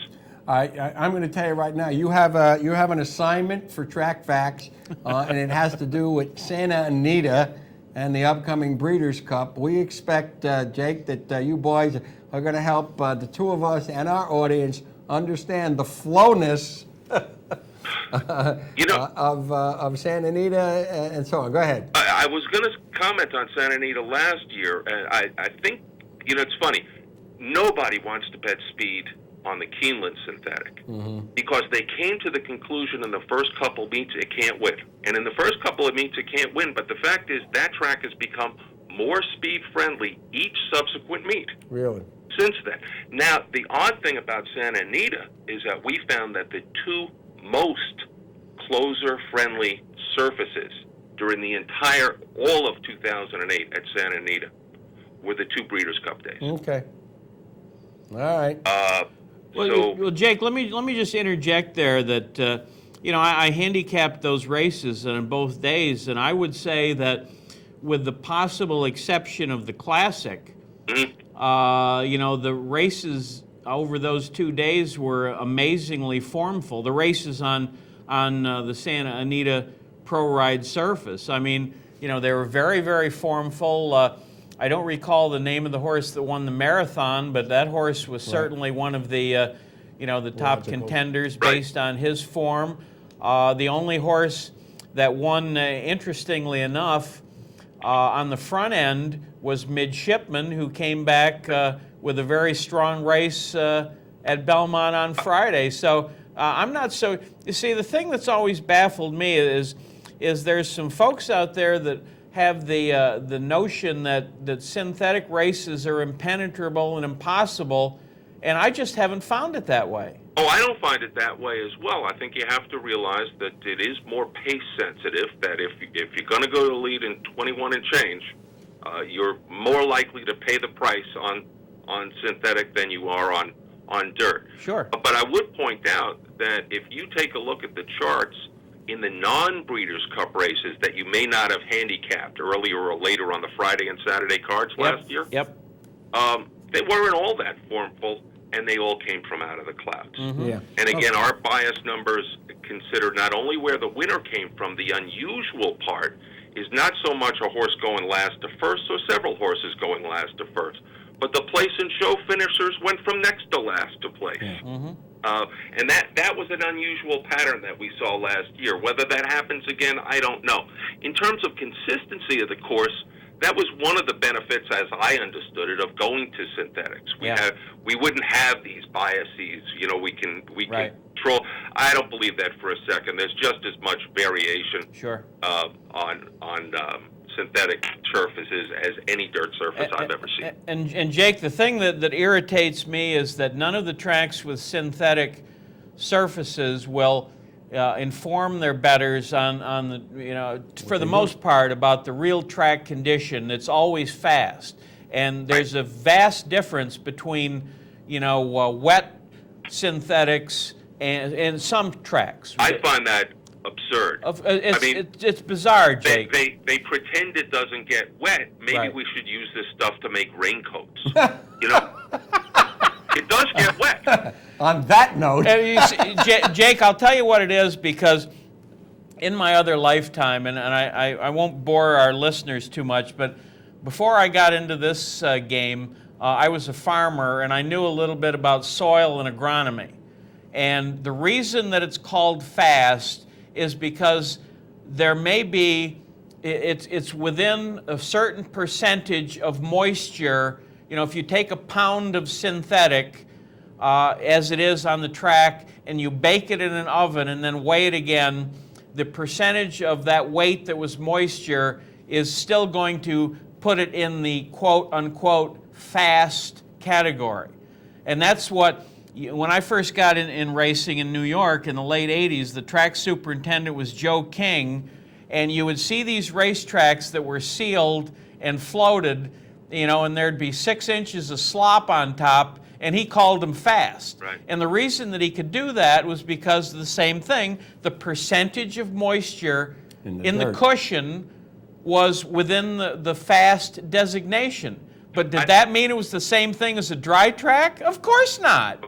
I'm going to tell you right now, you have an assignment for Track Facts, and it has to do with Santa Anita and the upcoming Breeders' Cup. We expect, Jake, that you boys are going to help the two of us and our audience understand the flowness of Santa Anita and so on. Go ahead. I was going to comment on Santa Anita last year, and I think, it's funny. Nobody wants to bet speed on the Keeneland synthetic because they came to the conclusion in the first couple meets it can't win. And in the first couple of meets it can't win, but the fact is that track has become more speed friendly each subsequent meet. Really? Since then. Now, the odd thing about Santa Anita is that we found that the two most closer-friendly surfaces during all of 2008 at Santa Anita were the two Breeders' Cup days. Okay. All right. Well, Jake, let me just interject there that I handicapped those races on both days, and I would say that with the possible exception of the Classic, the races over those 2 days were amazingly formful. The races on the Santa Anita Pro Ride surface. I mean, they were very, very formful. I don't recall the name of the horse that won the marathon, but that horse was certainly one of the, the top contenders based on his form. The only horse that won, interestingly enough, on the front end was Midshipman, who came back with a very strong race at Belmont on Friday. So I'm not so. You see, the thing that's always baffled me is there's some folks out there that have the notion that synthetic races are impenetrable and impossible, and I just haven't found it that way. Oh, I don't find it that way as well. I think you have to realize that it is more pace sensitive, that if you're going to go to the lead in 21 and change, you're more likely to pay the price on synthetic than you are on dirt. Sure. But I would point out that if you take a look at the charts in the non-Breeders' Cup races that you may not have handicapped earlier or later on the Friday and Saturday cards last year, they weren't all that formful, and they all came from out of the clouds. Yeah. And again, our bias numbers consider not only where the winner came from, the unusual part is not so much a horse going last to first or several horses going last to first, but the place and show finishers went from next to last to place. And that was an unusual pattern that we saw last year. Whether that happens again, I don't know. In terms of consistency of the course, that was one of the benefits, as I understood it, of going to synthetics. We wouldn't have these biases. We can control. I don't believe that for a second. There's just as much variation on synthetic surfaces as any dirt surface I've ever seen. And Jake, the thing that irritates me is that none of the tracks with synthetic surfaces will inform their bettors on the, for the most part, about the real track condition. It's always fast. And there's a vast difference between, wet synthetics and some tracks. I find that absurd. It's bizarre, Jake. They pretend it doesn't get wet. Maybe Right. we should use this stuff to make raincoats. You know, it does get wet. On that note, And you see, Jake, I'll tell you what it is, because in my other lifetime, and I won't bore our listeners too much, but before I got into this game, I was a farmer, and I knew a little bit about soil and agronomy. And the reason that it's called fast is because there may be, it's within a certain percentage of moisture. You know, if you take a pound of synthetic, as it is on the track, and you bake it in an oven and then weigh it again, the percentage of that weight that was moisture is still going to put it in the quote-unquote fast category. And that's what, when I first got in racing in New York in the late 80s, the track superintendent was Joe King, and you would see these racetracks that were sealed and floated, you know, and there'd be 6 inches of slop on top, and he called them fast. Right. And the reason that he could do that was because of the same thing, the percentage of moisture in the cushion was within the fast designation. But did that mean it was the same thing as a dry track? Of course not.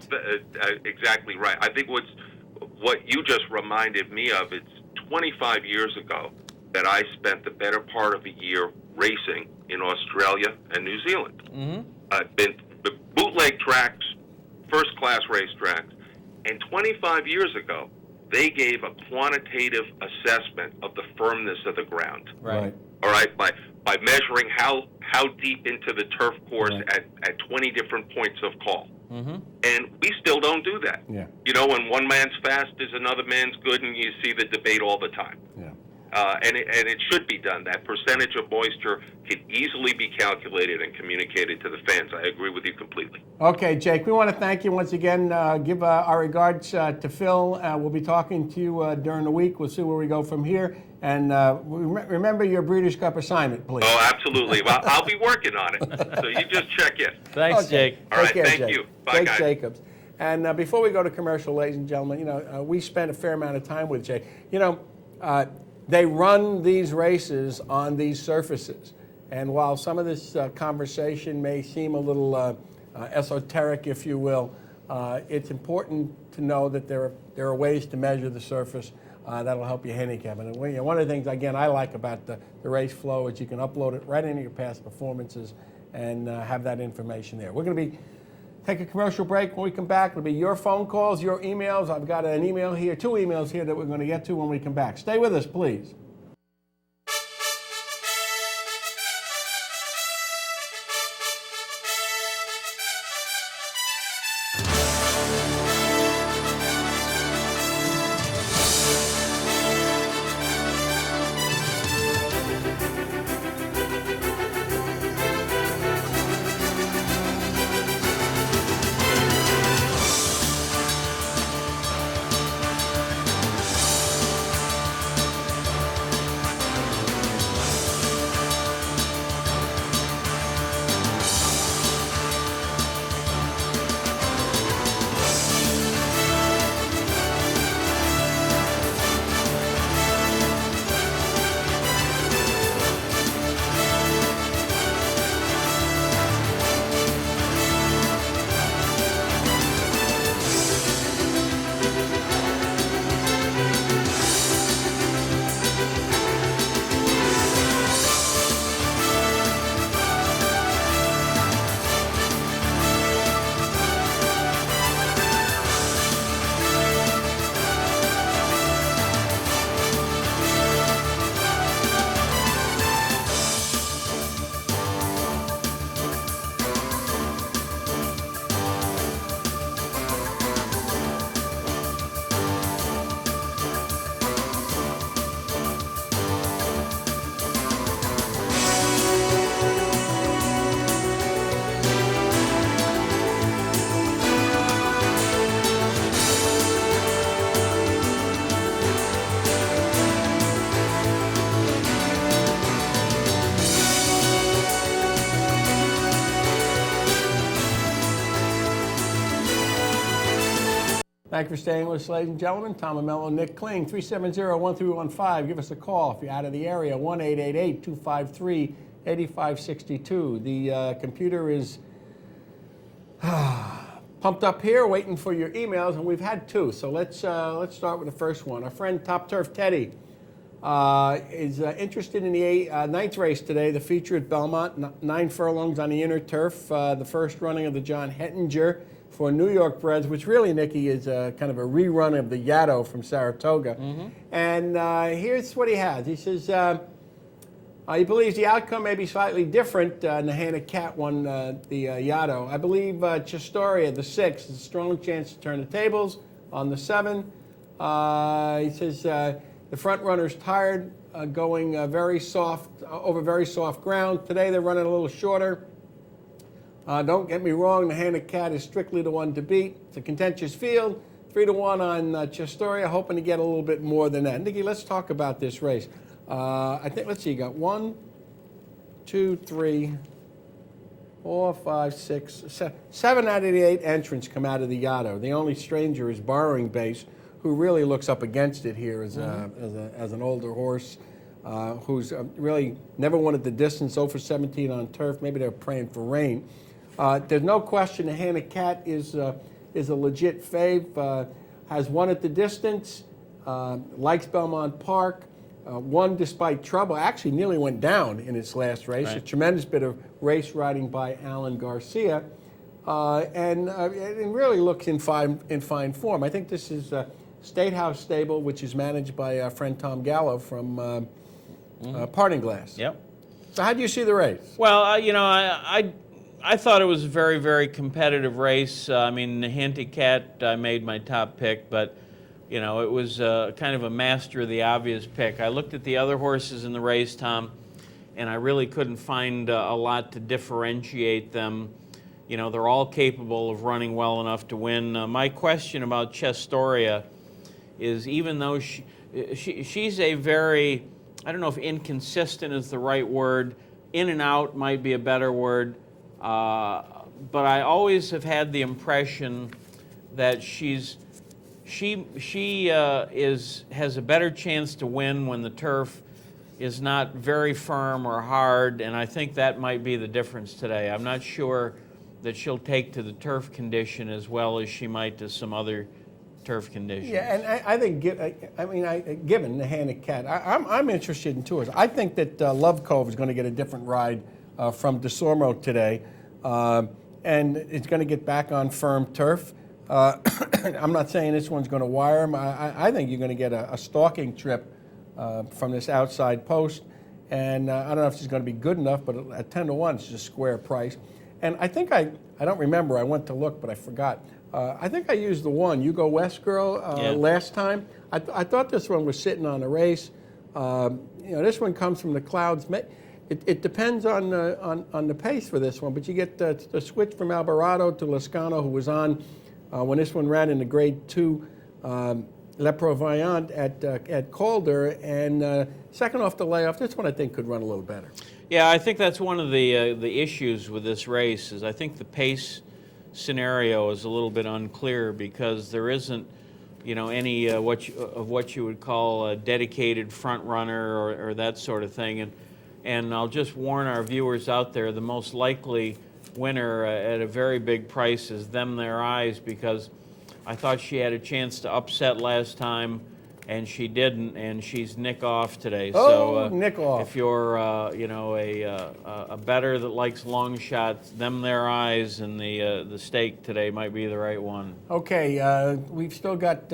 Exactly right. I think what you just reminded me of, it's 25 years ago that I spent the better part of a year racing in Australia and New Zealand. Mm-hmm. I've been bootleg tracks, first-class racetracks, and 25 years ago, they gave a quantitative assessment of the firmness of the ground. Right. All right, by measuring how deep into the turf course at 20 different points of call. Mm-hmm. And we still don't do that. Yeah. You know, when one man's fast is another man's good, and you see the debate all the time. yeah. And it should be done. That percentage of moisture can easily be calculated and communicated to the fans. I agree with you completely. Okay, Jake, we want to thank you once again. Give our regards to Phil. We'll be talking to you during the week. We'll see where we go from here. And remember your Breeders' Cup assignment, please. Oh, absolutely. Well, I'll be working on it. So you just check in. Thanks, Okay. Jake. All right, Take care, thank Jake. you. Bye, Jake guys. Jacobs. And before we go to commercial, ladies and gentlemen, you know, we spent a fair amount of time with Jake. You know, they run these races on these surfaces. And while some of this conversation may seem a little esoteric, if you will, it's important to know that there are ways to measure the surface that'll help you handicap. And you know, one of the things, again, I like about the race flow is you can upload it right into your past performances and have that information there. We're going to take a commercial break. When we come back, it'll be your phone calls, your emails. I've got an email here, 2 emails here that we're going to get to when we come back. Stay with us, please. Thank you for staying with us, ladies and gentlemen. Tom Amello, Nick Kling, 370-1315. Give us a call if you're out of the area, 1-888-253-8562. The computer is pumped up here, waiting for your emails, and we've had two. So let's start with the first one. Our friend Top Turf Teddy is interested in the ninth race today, the feature at Belmont, 9 furlongs on the inner turf, the first running of the John Hettinger for New York breds, which really, Nicky, is kind of a rerun of the Yaddo from Saratoga. And here's what he has. He says he believes the outcome may be slightly different. Nahana Cat won the Yaddo. I believe Chestoria, the 6, has a strong chance to turn the tables on the 7. He says the front runner's tired, going very soft, over very soft ground. Today they're running a little shorter. Don't get me wrong, the Nahana Cat is strictly the one to beat. It's a contentious field, 3-1 on Chestoria, hoping to get a little bit more than that. Nicky, let's talk about this race. I think, let's see, you got 1, 2, 3, 4, 5, 6, 7 out of the 8 entrants come out of the Yaddo. The only stranger is Borrowing Base, who really looks up against it here as an older horse. Who's really never wanted the distance, 0 for 17 on turf. Maybe they're praying for rain. There's no question the Nahana Cat is a legit fave, has won at the distance, likes Belmont Park, won despite trouble, actually nearly went down in its last race. Right. A tremendous bit of race riding by Alan Garcia, and really looks in fine form. I think this is State House Stable, which is managed by our friend Tom Gallo from Parting Glass. Yep. So how do you see the race? Well, I thought it was a very, very competitive race. I mean, the Handicap, I made my top pick, but, you know, it was kind of a master of the obvious pick. I looked at the other horses in the race, Tom, and I really couldn't find a lot to differentiate them. You know, they're all capable of running well enough to win. My question about Chestoria is, even though she's a very, I don't know if inconsistent is the right word, in and out might be a better word, but I always have had the impression that she has a better chance to win when the turf is not very firm or hard, and I think that might be the difference today. I'm not sure that she'll take to the turf condition as well as she might to some other turf conditions. Yeah, and I think, given the Nahana Cat, I'm interested in tours. I think that Love Cove is going to get a different ride from DeSormo today, and it's going to get back on firm turf. I'm not saying this one's going to wire him. I think you're going to get a stalking trip from this outside post, and I don't know if she's going to be good enough, but at 10-1, it's just square price. And I think I don't remember. I went to look, but I forgot. I think I used the one, You Go West Girl, last time. I thought this one was sitting on a race. This one comes from the clouds. It depends on the pace for this one, but you get the switch from Alvarado to Lascano, who was on when this one ran in the Grade 2 Le Proviant at Calder, and second off the layoff. This one I think could run a little better. Yeah, I think that's one of the issues with this race is I think the pace scenario is a little bit unclear because there isn't, any what you would call a dedicated front runner or that sort of thing. And I'll just warn our viewers out there, the most likely winner at a very big price is Them Their Eyes, because I thought she had a chance to upset last time, and she didn't, and she's Nick off today. Oh, so, Nick off. If you're, a bettor that likes long shots, Them Their Eyes and the stake today might be the right one. Okay, we've still got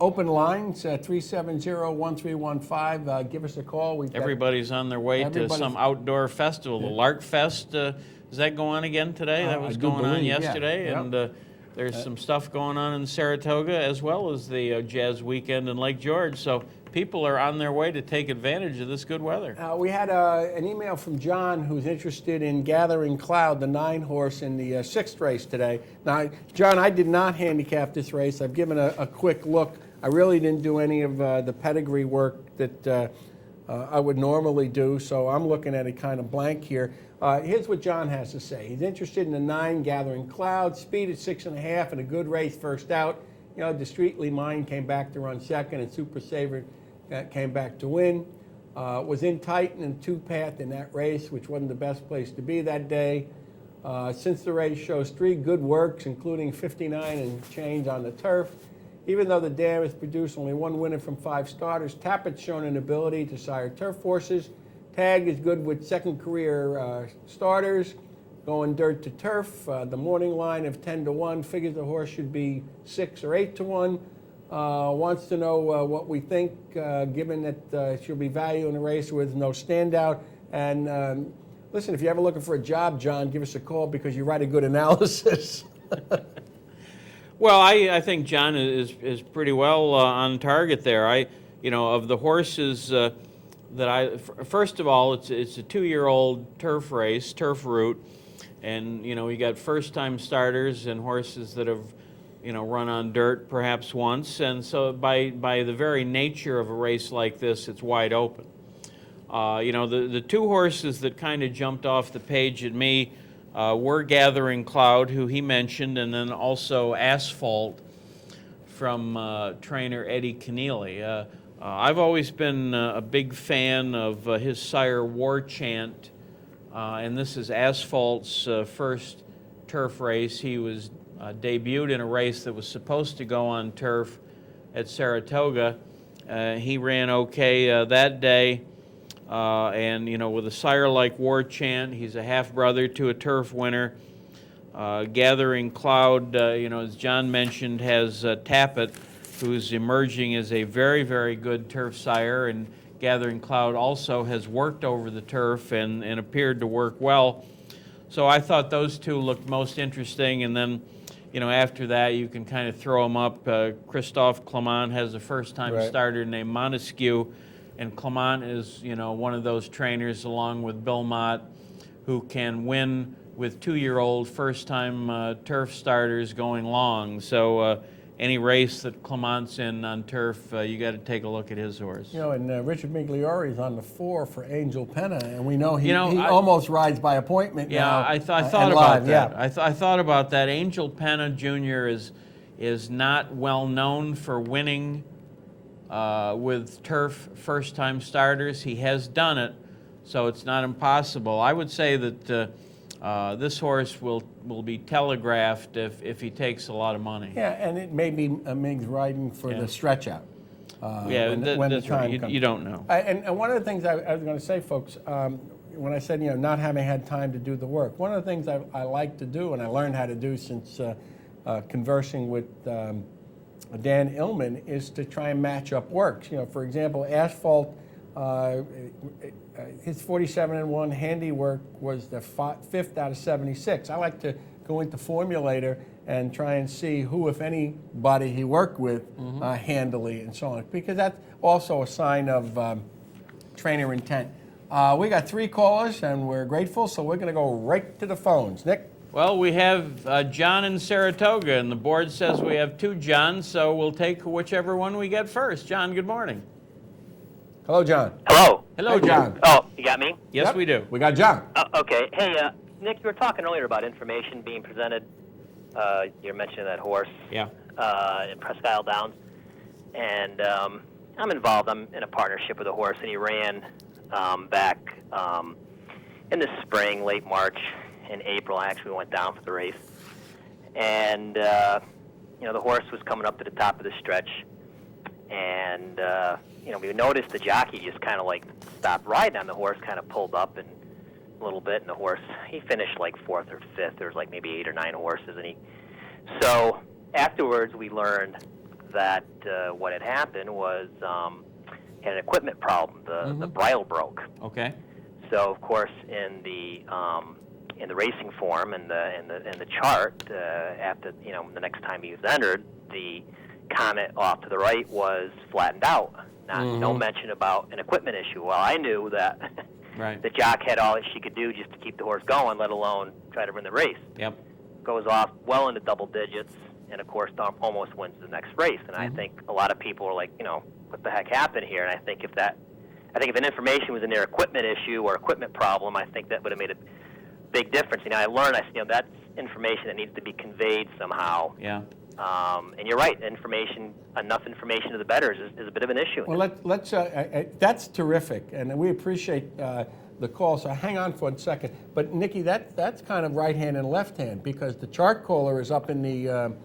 open lines, 370-1315. Give us a call. Everybody's on their way to some outdoor festival. The Lark Fest, does that go on again today? That was going on yesterday. Yeah. And there's some stuff going on in Saratoga as well as the Jazz Weekend in Lake George. So people are on their way to take advantage of this good weather. We had an email from John who's interested in Gathering Cloud, the 9-horse in the 6th race today. Now, John, I did not handicap this race. I've given a quick look. I really didn't do any of the pedigree work that I would normally do, so I'm looking at it kind of blank here. Here's what John has to say. He's interested in the 9 Gathering Cloud, speed at 6.5, and a good race first out. You know, Discreetly Mine came back to run second, and Super Saver came back to win. Was in Titan and two-path in that race, which wasn't the best place to be that day. Since the race shows 3 good works, including 59 and change on the turf. Even though the dam has produced only 1 winner from 5 starters, Tappett's shown an ability to sire turf horses. Tag is good with second career starters, going dirt to turf. The morning line of 10-1 figures the horse should be 6 or 8-1. Wants to know what we think, given that she'll be value in the race with no standout. And listen, if you're ever looking for a job, John, give us a call because you write a good analysis. Well, I think John is pretty well on target there. Of the horses first of all, it's a 2-year-old turf race, turf route, and you got first-time starters and horses that have run on dirt perhaps once, and so by the very nature of a race like this, it's wide open. The 2 horses that kind of jumped off the page at me were Gathering Cloud, who he mentioned, and then also Asphalt from trainer Eddie Keneally. I've always been a big fan of his sire War Chant, and this is Asphalt's first turf race. He was debuted in a race that was supposed to go on turf at Saratoga. He ran okay that day. And with a sire like War Chant, he's a half-brother to a turf winner. Gathering Cloud, as John mentioned, has Tappet, who's emerging as a very, very good turf sire, and Gathering Cloud also has worked over the turf and appeared to work well. So I thought those 2 looked most interesting, and then, after that, you can kind of throw them up. Christophe Clement has a first-time starter named Montesquieu, and Clement is, one of those trainers, along with Bill Mott, who can win with 2-year-old first-time turf starters going long. So any race that Clement's in on turf, you got to take a look at his horse. And Richard Migliori's on the 4 for Angel Penna, and we know he almost rides by appointment now. I thought about that. Yeah. I thought about that. Angel Penna Jr. is not well known for winning with turf first-time starters. He has done it, so it's not impossible. I would say that this horse will be telegraphed if he takes a lot of money. Yeah, and it may be Miggs riding for the stretch out. When the time comes. You don't know. And one of the things I was going to say, folks, when I said not having had time to do the work, one of the things I like to do, and I learned how to do since conversing with Dan Illman, is to try and match up works. For example, Asphalt, his 47-1 handiwork was the 5th out of 76. I like to go into Formulator and try and see who, if anybody, he worked with handily and so on, because that's also a sign of trainer intent. We got 3 callers, and we're grateful, so we're going to go right to the phones. Nick? Well, we have John in Saratoga, and the board says we have 2 Johns, so we'll take whichever one we get first. John, good morning. Hello, John. Hello. Hello, John. Oh, you got me? Yes, we do. We got John. Okay. Hey, Nick, you were talking earlier about information being presented. You were mentioning that horse. Yeah. In Presque Isle Downs. And I'm involved. I'm in a partnership with a horse, and he ran back in the spring, late March. In April, I actually went down for the race. And, the horse was coming up to the top of the stretch. And, we noticed the jockey just kind of stopped riding on the horse, kind of pulled up and a little bit, and the horse, he finished 4th or 5th. There was maybe 8 or 9 horses. So afterwards, we learned that what had happened was he had an equipment problem. The bridle broke. Okay. So, of course, in the racing form and the chart, after the next time he was entered, the comment off to the right was flattened out. No mention about an equipment issue. Well, I knew that the jock had all that she could do just to keep the horse going, let alone try to win the race. Yep. Goes off well into double digits, and of course almost wins the next race. And I think a lot of people are like, what the heck happened here? And I think if an information was in their equipment issue or equipment problem, I think that would have made a big difference. I learned that's information that needs to be conveyed somehow. Yeah. And you're right, enough information to the bettors is a bit of an issue. Well, that's terrific, and we appreciate the call. So hang on for a second. But Nikki, that's kind of right hand and left hand, because the chart caller is up in the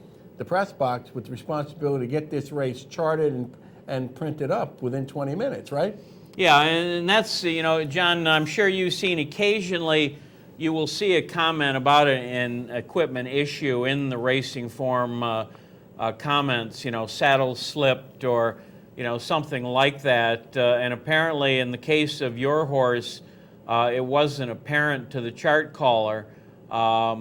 press box with the responsibility to get this race charted and printed up within 20 minutes, right? Yeah, and that's, John, I'm sure you've seen occasionally you will see a comment about an equipment issue in the racing form comments, saddle slipped or, something like that. And apparently in the case of your horse, it wasn't apparent to the chart caller. I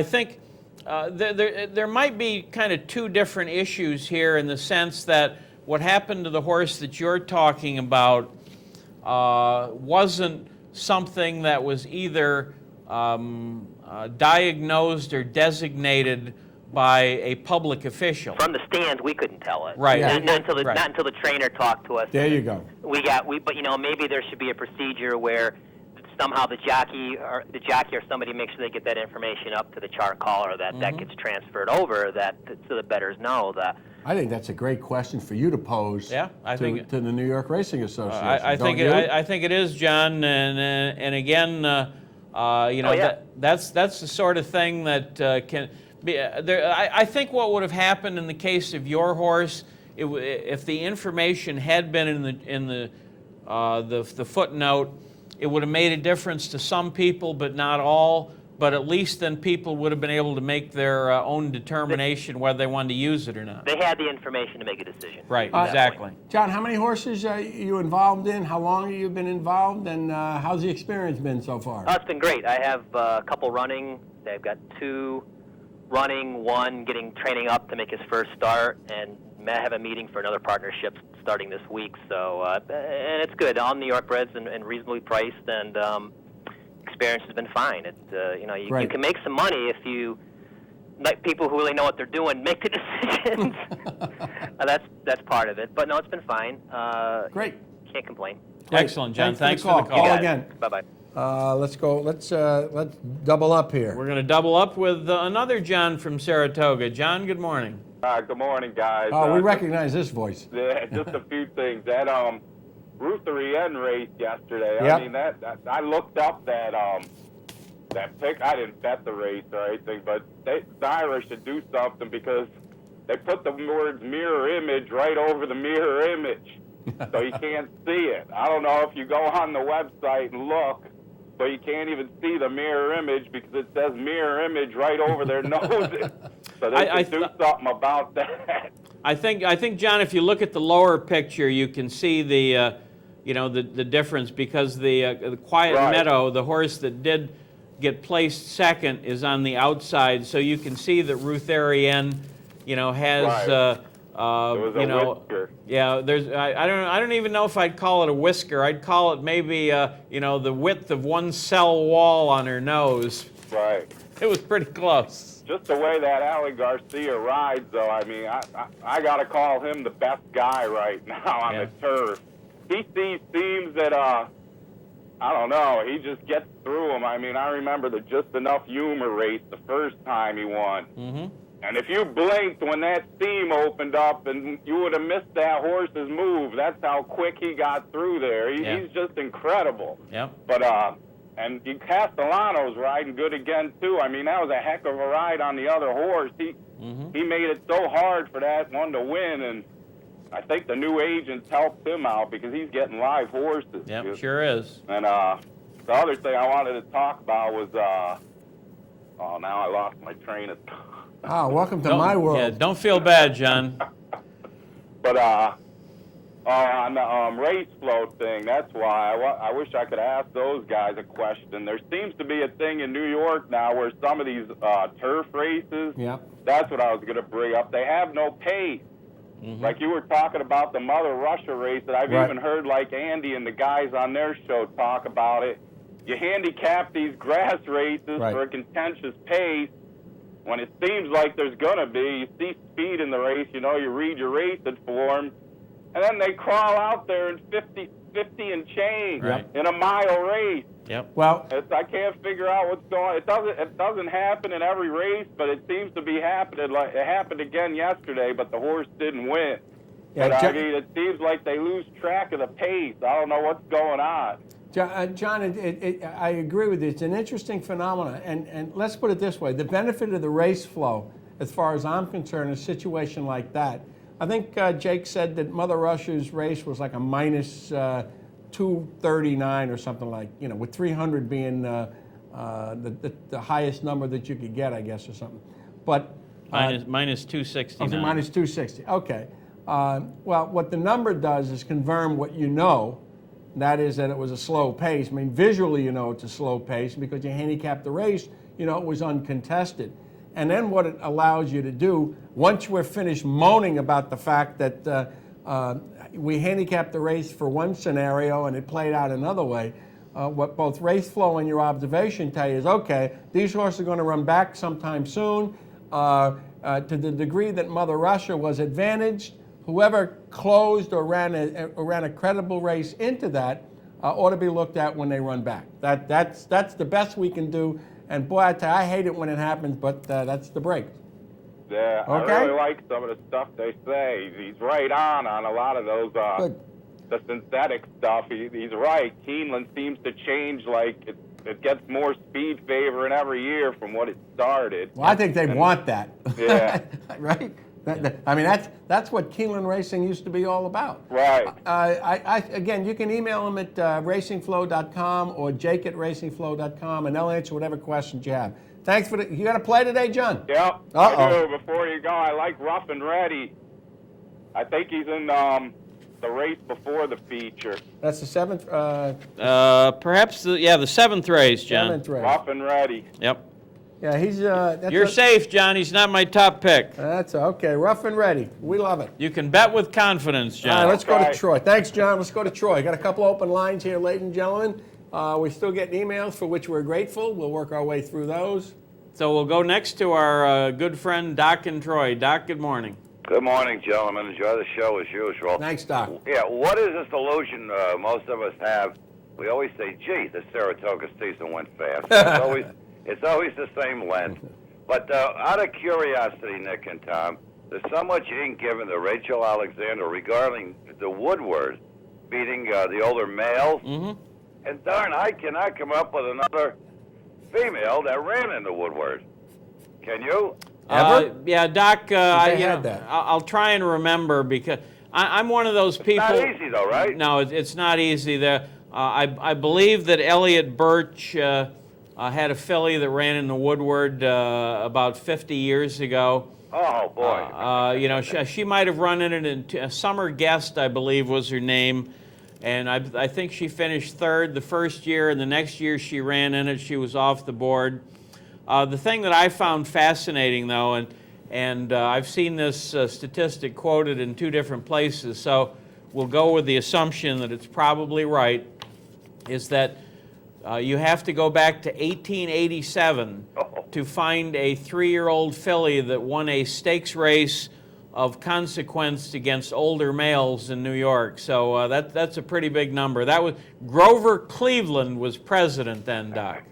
think there might be kind of two different issues here, in the sense that what happened to the horse that you're talking about wasn't something that was either diagnosed or designated by a public official. From the stands, we couldn't tell it. Right. Yeah. Not until the trainer talked to us. There you go. But maybe there should be a procedure where somehow the jockey or somebody makes sure they get that information up to the chart caller, that gets transferred over, so the bettors know that. I think that's a great question for you to pose. Yeah, I think to the New York Racing Association. I think it is, John, and again, that's the sort of thing that can be there. I think what would have happened in the case of your horse, if the information had been in the footnote, it would have made a difference to some people, but not all. But at least then people would have been able to make their own determination whether they wanted to use it or not. They had the information to make a decision. Right, exactly. John, how many horses are you involved in? How long have you been involved? And how's the experience been so far? Oh, it's been great. I have a couple running. I've got 2 running, 1 getting training up to make his first start, and I have a meeting for another partnership starting this week. So, and it's good. All New York breds and reasonably priced, and experience has been fine. You can make some money if you let people who really know what they're doing make the decisions. That's part of it. But no, it's been fine. Great. Can't complain. Excellent, John. Thanks for the Call call. again. Bye-bye. Let's go. Let's double up here. We're going to double up with another John from Saratoga. John, good morning. Good morning, guys. Oh, we recognize this voice. Just a few things. That Ruth Rien race yesterday. Yep. I mean, that I looked up that pick. I didn't bet the race or anything, but the Irish should do something, because they put the words mirror image right over the mirror image, so you can't see it. I don't know if you go on the website and look, but you can't even see the mirror image because it says mirror image right over their noses. So they should do something about that. I think, John, if you look at the lower picture, you can see the difference, because the Quiet Meadow, the horse that did get placed second, is on the outside, so you can see that Ruth Ariane, has whisker. Yeah, I don't even know if I'd call it a whisker. I'd call it maybe the width of one cell wall on her nose. Right. It was pretty close. Just the way that Ali Garcia rides, though, I mean, I got to call him the best guy right now on the turf. He sees teams that, I don't know, he just gets through them. I mean, I remember the Just Enough Humor race the first time he won. Mm-hmm. And if you blinked when that seam opened up, and you would have missed that horse's move. That's how quick he got through there. He's just incredible. Yep. But, and Castellano's riding good again, too. I mean, that was a heck of a ride on the other horse. He made it so hard for that one to win, and I think the new agents helped him out, because he's getting live horses. Yep, sure is. And the other thing I wanted to talk about was, now I lost my train of thought. Oh, welcome to my world. Yeah, don't feel bad, John. But on the race float thing, that's why I wish I could ask those guys a question. There seems to be a thing in New York now where some of these turf races, that's what I was going to bring up, they have no pace. Mm-hmm. Like you were talking about the Mother Russia race, that I've even heard like Andy and the guys on their show talk about it. You handicap these grass races for a contentious pace. When it seems like there's going to be, you see speed in the race, you read your racing form, and then they crawl out there in 50 and change Right. in a mile race. Yep. Well, I can't figure out what's going on. It doesn't happen in every race, but it seems to be happening. Like it happened again yesterday, but the horse didn't win. Yeah, But John- I mean, it seems like they lose track of the pace. I don't know what's going on. John, I agree with you. It's an interesting phenomenon. And let's put it this way. The benefit of the race flow, as far as I'm concerned, in a situation like that, I think Jake said that Mother Russia's race was like a minus 239 or something like, with 300 being the highest number that you could get, I guess, or something. But Minus 269. okay, minus 260. Okay. Well, what the number does is confirm what you know. That is that it was a slow pace. I mean, visually, it's a slow pace because you handicapped the race. It was uncontested. And then what it allows you to do, once we're finished moaning about the fact that we handicapped the race for one scenario and it played out another way, what both race flow and your observation tell you is, okay, these horses are going to run back sometime soon. To the degree that Mother Russia was advantaged, whoever closed or ran a credible race into that ought to be looked at when they run back. That's the best we can do. And boy, I tell you, I hate it when it happens, but that's the break. Yeah, Okay. I really like some of the stuff they say. He's right on a lot of those, Good. the synthetic stuff. He's right. Keeneland seems to change, like it gets more speed favoring every year from what it started. Well, I think they want that. Yeah. Right? I mean, that's what Keeneland racing used to be all about. Right. Again, you can email them at racingflow.com or jake@racingflow.com, and they'll answer whatever questions you have. Thanks for you got to play today, John? Yep. Uh-oh. I do. Before you go, I like Rough and Ready. I think he's in the race before the feature. That's the seventh. Perhaps the seventh race, John. Seventh race. Rough and Ready. Yep. Yeah, he's. You're safe, John. He's not my top pick. That's okay. Rough and Ready. We love it. You can bet with confidence, John. All right, let's go to Right. Troy. Thanks, John. Let's go to Troy. Got a couple open lines here, ladies and gentlemen. We're still getting emails for which we're grateful. We'll work our way through those. So we'll go next to our good friend Doc in Troy. Doc, good morning. Good morning, gentlemen. Enjoy the show as usual. Thanks, Doc. Yeah, what is this illusion most of us have? We always say, gee, the Saratoga season went fast. It's always the same length. But out of curiosity, Nick and Tom, there's so much ink given to Rachel Alexander regarding the Woodward beating the older males. Mm-hmm. And darn, I cannot come up with another female that ran in the Woodward. Can you? Yeah, Doc, had that. I'll try and remember because I'm one of those people. Not easy, though, right? No, it's not easy. I believe that Elliot Birch had a filly that ran in the Woodward about 50 years ago. Oh, boy. She might have run in it. Summer Guest, I believe, was her name. And I think she finished third the first year, and the next year she ran in it. She was off the board. The thing that I found fascinating, though, and I've seen this statistic quoted in two different places, so we'll go with the assumption that it's probably right, is that you have to go back to 1887 to find a 3-year-old filly that won a stakes race of consequence against older males in New York. So that's a pretty big number. That was Grover Cleveland was president then, Doc.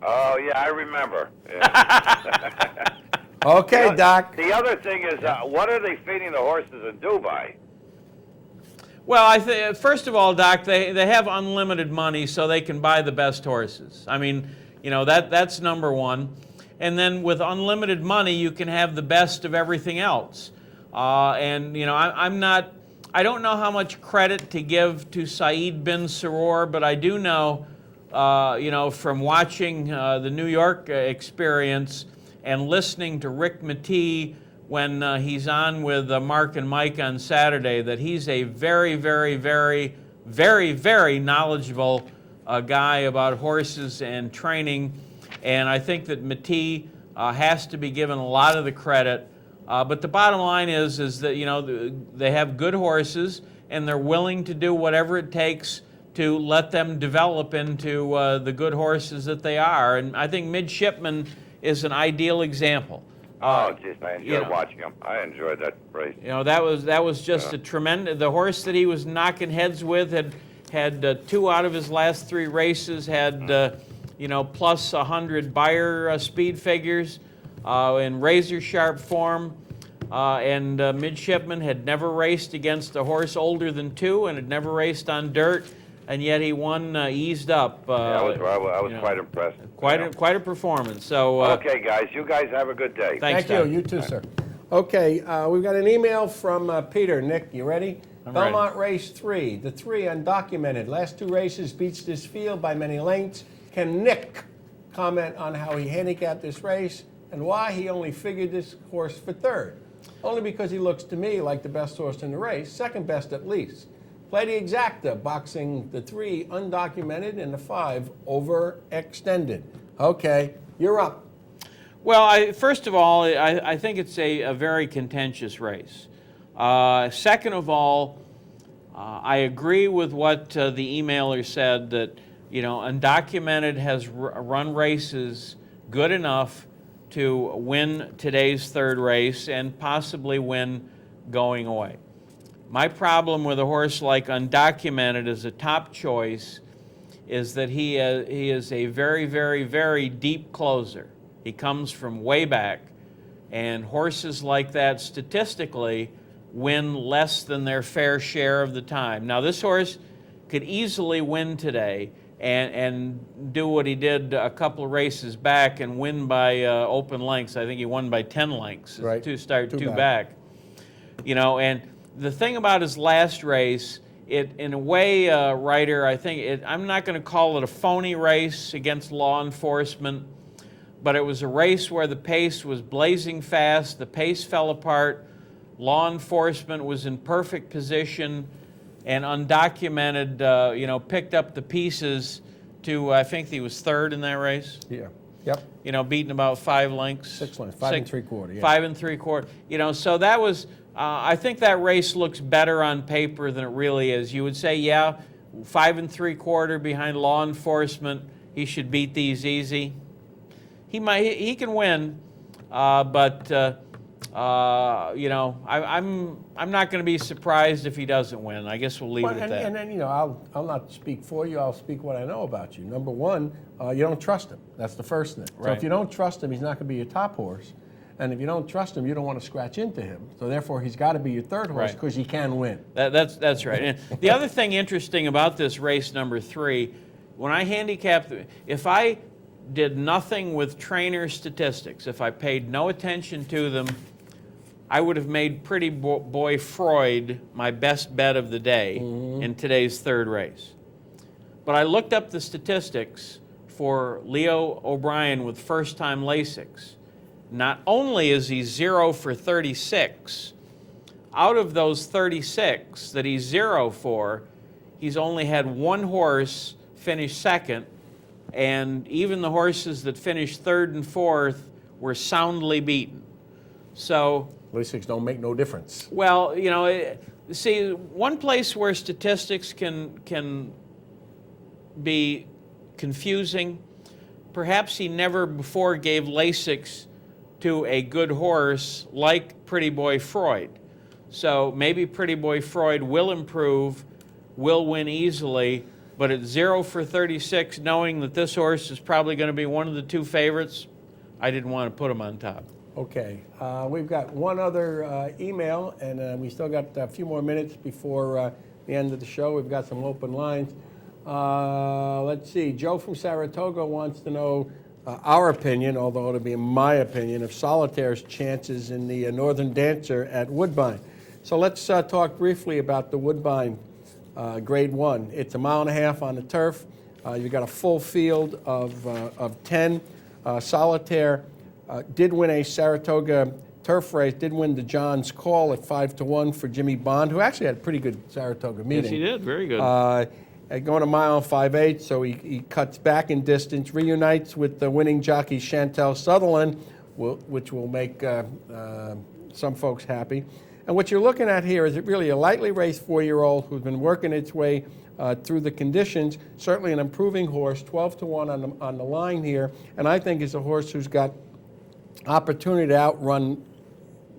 Oh, yeah, I remember. Yeah. Okay, Doc. The other thing is, what are they feeding the horses in Dubai? Well, first of all, Doc, they have unlimited money, so they can buy the best horses. I mean, that's number one. And then with unlimited money, you can have the best of everything else. I don't know how much credit to give to Saeed bin Saror, but I do know, from watching the New York experience and listening to Rick Matee when he's on with Mark and Mike on Saturday, that he's a very, very, very, very, very knowledgeable guy about horses and training. And I think that Matee has to be given a lot of the credit. But the bottom line is that, they have good horses and they're willing to do whatever it takes to let them develop into the good horses that they are. And I think Midshipman is an ideal example. Oh, geez, I enjoyed you know, watching him. I enjoyed that race. You know, that was just a tremendous. The horse that he was knocking heads with had 2 out of his last 3 races had you know, plus 100 Beyer speed figures in razor sharp form. And Midshipman had never raced against a horse older than 2 and had never raced on dirt, and yet he won eased up. Yeah, I was you know, quite impressed. Quite a performance. So okay, guys, you guys have a good day. Thanks, Thank you. Doc. You too, sir. Okay, we've got an email from Peter. Nick, you ready? I'm Belmont Race 3. The 3 undocumented. Last 2 races beats this field by many lengths. Can Nick comment on how he handicapped this race and why he only figured this horse for 3rd? Only because he looks to me like the best horse in the race, 2nd best at least. Play the exacta, boxing the 3 undocumented and the 5 overextended. Okay, you're up. Well, first of all, I think it's a very contentious race. Second of all, I agree with what the emailer said, that, you know, undocumented has run races good enough to win today's 3rd race and possibly win going away. My problem with a horse like undocumented as a top choice is that he is a very, very, very deep closer. He comes from way back, and horses like that statistically win less than their fair share of the time. Now, this horse could easily win today and do what he did a couple of races back and win by open lengths. I think he won by 10 lengths. Right. 2 start, 2 back. back. You know, and the thing about his last race, in a way, Ryder, I think I'm not going to call it a phony race against law enforcement, but it was a race where the pace was blazing fast, the pace fell apart, law enforcement was in perfect position, and undocumented, you know, picked up the pieces to, I think he was 3rd in that race. Yeah. Yep. You know, beating about 5 lengths. 6 lengths, 5 3/4. Yeah. 5 3/4. You know, so that was, I think that race looks better on paper than it really is. You would say, yeah, 5 3/4 behind law enforcement, he should beat these easy. He can win, but you know, I'm not going to be surprised if he doesn't win. I guess we'll leave it at that. And then, you know, I'll not speak for you. I'll speak what I know about you. Number one, you don't trust him. That's the first thing. So Right. if you don't trust him, he's not going to be your top horse. And if you don't trust him, you don't want to scratch into him. So therefore, he's got to be your 3rd horse Right. because he can win. That's right. And the other thing interesting about this race number 3, when I handicapped, if I did nothing with trainer statistics, if I paid no attention to them, I would have made Pretty Boy Freud my best bet of the day in today's 3rd race. But I looked up the statistics for Leo O'Brien with first-time Lasix. Not only is he 0 for 36, out of those 36 that he's 0 for, he's only had 1 horse finish 2nd, and even the horses that finished 3rd and 4th were soundly beaten. So, Lasix don't make no difference. well, you know, see, one place where statistics can be confusing, perhaps he never before gave Lasix to a good horse like Pretty Boy Freud. So maybe Pretty Boy Freud will improve, will win easily, but at 0 for 36, knowing that this horse is probably going to be one of the 2 favorites, I didn't want to put him on top. Okay, we've got one other email, and we still got a few more minutes before the end of the show. We've got some open lines. Let's see, Joe from Saratoga wants to know our opinion, although it'll be my opinion, of Solitaire's chances in the Northern Dancer at Woodbine. So let's talk briefly about the Woodbine Grade 1. It's a 1.5 miles on the turf. You've got a full field of 10. Solitaire did win a Saratoga turf race, did win the John's Call at 5-1 for Jimmy Bond, who actually had a pretty good Saratoga meeting. Yes, he did. Very good. Going a mile and 5/8, so he cuts back in distance, reunites with the winning jockey Chantel Sutherland, which will make some folks happy. And what you're looking at here is really a lightly raced 4-year-old who's been working its way through the conditions, certainly an improving horse, 12-1 on the line here, and I think is a horse who's got opportunity to outrun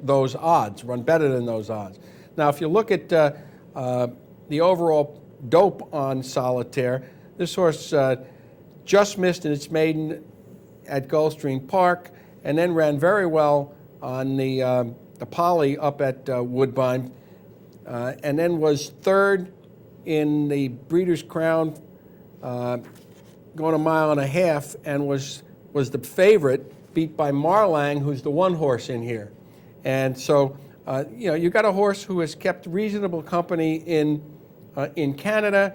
those odds, run better than those odds. Now, if you look at the overall dope on Solitaire, this horse just missed in its maiden at Gulfstream Park, and then ran very well on the Poly up at Woodbine, and then was third in the Breeders' Crown, going a mile and a half, and was the favorite, beat by Marlang, who's the one horse in here. And so, you got a horse who has kept reasonable company in Canada.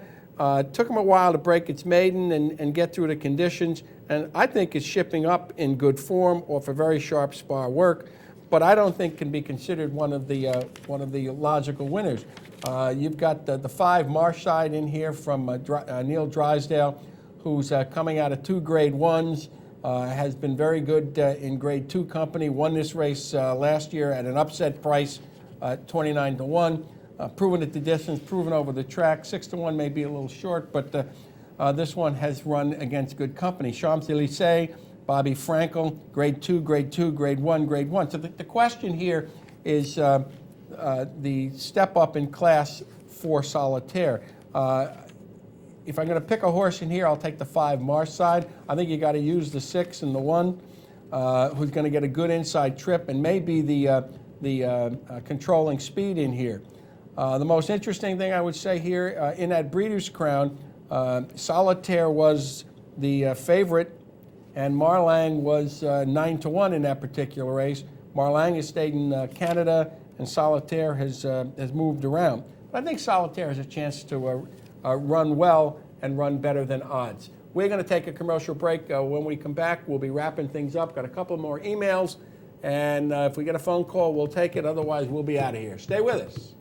Took him a while to break its maiden and get through the conditions, and I think is shipping up in good form off a very sharp spar work, but I don't think can be considered one of the logical winners. You've got the 5 Marshside in here from Neil Drysdale, who's coming out of 2 Grade 1s, has been very good in Grade 2 company, won this race last year at an upset price, 29-1. Proven at the distance, proven over the track. 6-1 may be a little short, but this one has run against good company. Champs-Élysées, Bobby Frankel, Grade 2, Grade 2, Grade 1, Grade 1. So the question here is the step up in class for Solitaire. If I'm going to pick a horse in here, I'll take the 5 Marshside. I think you got to use the 6 and the 1, who's going to get a good inside trip and maybe the controlling speed in here. The most interesting thing I would say here, in that Breeders' Crown, Solitaire was the favorite, and Marlang was 9-1 in that particular race. Marlang has stayed in Canada, and Solitaire has moved around. But I think Solitaire has a chance to run well and run better than odds. We're going to take a commercial break. When we come back, we'll be wrapping things up. Got a couple more emails, and if we get a phone call, we'll take it. Otherwise, we'll be out of here. Stay with us.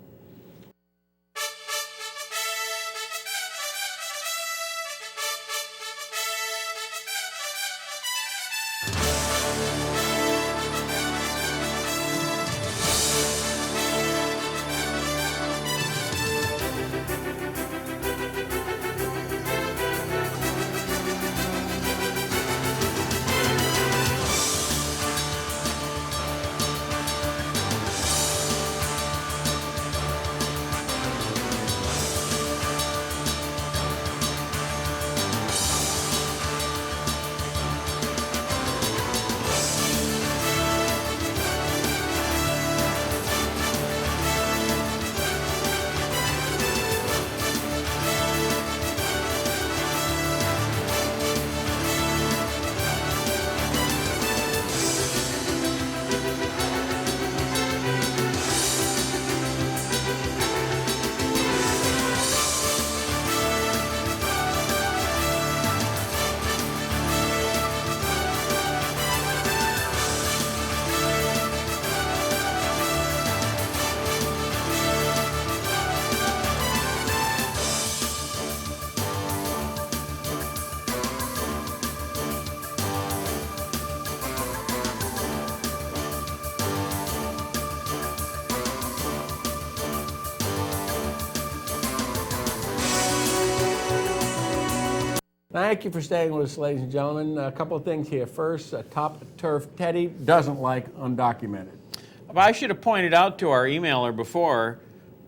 Thank you for staying with us, ladies and gentlemen. A couple of things here. First, Top Turf Teddy doesn't like undocumented. I should have pointed out to our emailer before,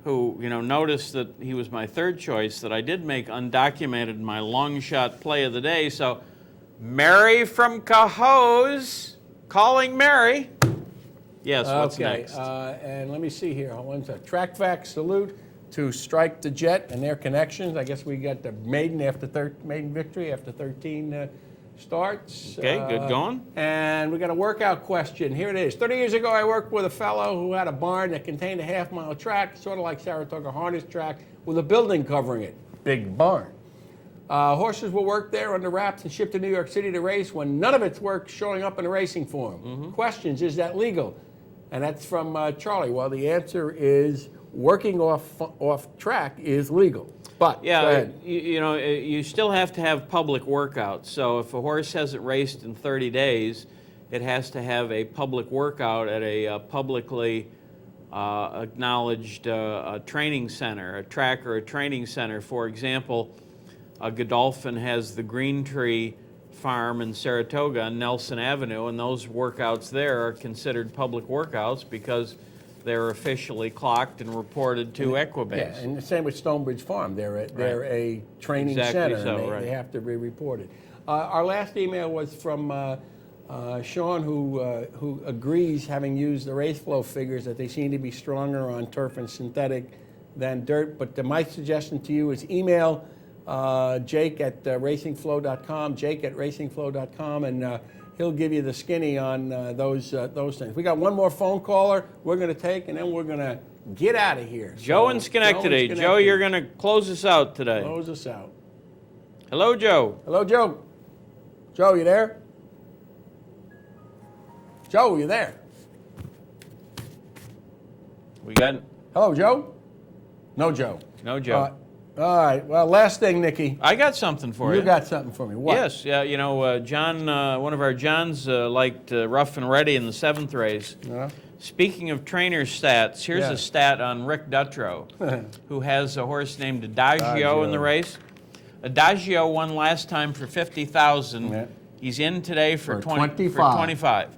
who noticed that he was my third choice, that I did make undocumented my long shot play of the day. So, Mary from Cahoes, calling Mary. Yes, what's next? And let me see here. When's that? Trackfacts salute to Strike the Jet and their connections. I guess we got the maiden maiden victory after 13 starts. Okay, good going. And we got a workout question. Here it is. 30 years ago, I worked with a fellow who had a barn that contained a half-mile track, sort of like Saratoga Harness track, with a building covering it. Big barn. Horses will work there under wraps and shipped to New York City to race when none of its work showing up in a racing form. Mm-hmm. Questions, is that legal? And that's from Charlie. Well, the answer is working off track is legal. But yeah, go ahead. You still have to have public workouts. So if a horse hasn't raced in 30 days, it has to have a public workout at a publicly acknowledged training center, a track or a training center. For example, Godolphin has the Green Tree farm in Saratoga on Nelson Avenue, and those workouts there are considered public workouts because they're officially clocked and reported to Equibase. Yeah, and the same with Stonebridge Farm. They're a training Exactly center, so, and right. they have to be reported. Our last email was from Sean, who agrees, having used the race flow figures, that they seem to be stronger on turf and synthetic than dirt. But my suggestion to you is email Jake at racingflow.com, Jake at racingflow.com, and he'll give you the skinny on those things. We got one more phone caller we're going to take, and then we're going to get out of here. Joe So, in Schenectady. Joe, you're going to close us out today. close us out. Hello, Joe. Hello, Joe. Joe, you there? Joe, you there? We got Hello, Joe? No, Joe. no Joe. All right. Well, last thing, Nikki. I got something for you. You got something for me. What? Yes, yeah, you know, John, one of our Johns liked Rough and Ready in the 7th race. Yeah. Speaking of trainer stats, here's Yeah. a stat on Rick Dutrow, who has a horse named Adagio in the race. Adagio won last time for 50,000. Yeah. He's in today for, For 25. 25.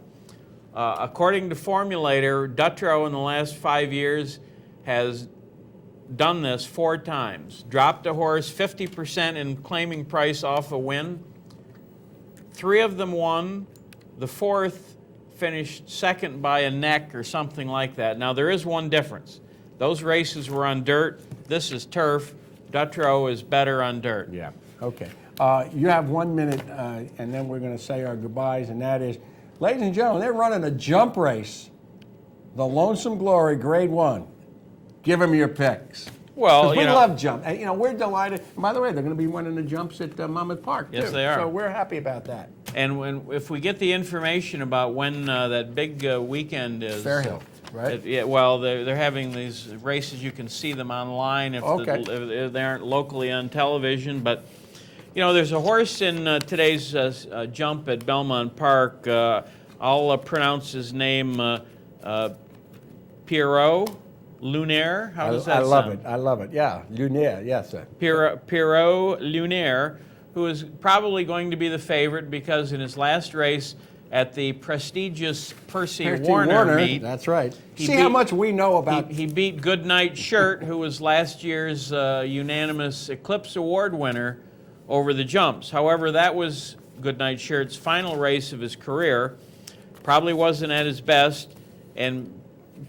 According to Formulator, Dutrow in the last 5 years has done this 4 times. Dropped a horse 50% in claiming price off a win. 3 of them won. The 4th finished second by a neck or something like that. Now, there is one difference. Those races were on dirt. This is turf. Dutrow is better on dirt. Yeah. Okay. You have 1 minute, and then we're going to say our goodbyes, and that is, ladies and gentlemen, they're running a jump race, the Lonesome Glory Grade 1. Give them your picks. Well, 'Cause you we know, love jump. And, we're delighted. And by the way, they're going to be running the jumps at Monmouth Park, too. Yes, they are. So we're happy about that. and if we get the information about when that big weekend is, Fairhill, right? Yeah, well, they're having these races. You can see them online if, if they aren't locally on television. But you know, there's a horse in today's jump at Belmont Park. I'll pronounce his name Pierrot Lunaire. How does that sound? I love it. I love it. Yeah, Lunaire. Yes, sir. Pierrot Lunaire, who is probably going to be the favorite because in his last race at the prestigious Percy Warner meet. That's right. He See how beat- much we know about. He beat Goodnight Shirt, who was last year's unanimous Eclipse Award winner over the jumps. However, that was Goodnight Shirt's final race of his career. Probably wasn't at his best, and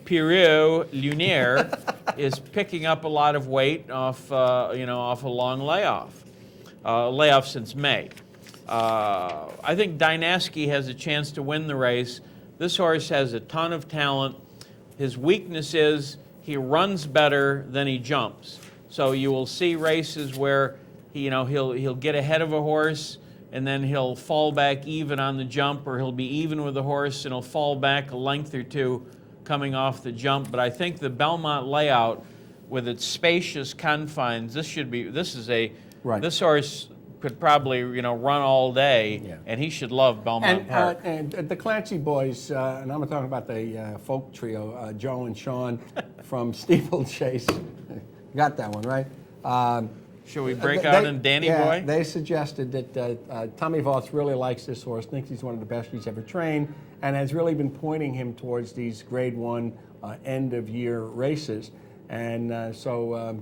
Pierrot Lunaire is picking up a lot of weight off, off a long layoff since May. I think Dynasky has a chance to win the race. This horse has a ton of talent. His weakness is he runs better than he jumps. So you will see races where he'll get ahead of a horse and then he'll fall back even on the jump, or he'll be even with the horse and he'll fall back a length or two coming off the jump. But I think the Belmont layout, with its spacious confines, this horse could probably run all day, and he should love Belmont Park. And the Clancy boys, and I'm talking about the folk trio, Joe and Sean from Steeplechase. Got that one, right? Should we break out in Danny Boy? They suggested that Tommy Voss really likes this horse, thinks he's one of the best he's ever trained, and has really been pointing him towards these Grade 1 end-of-year races. And so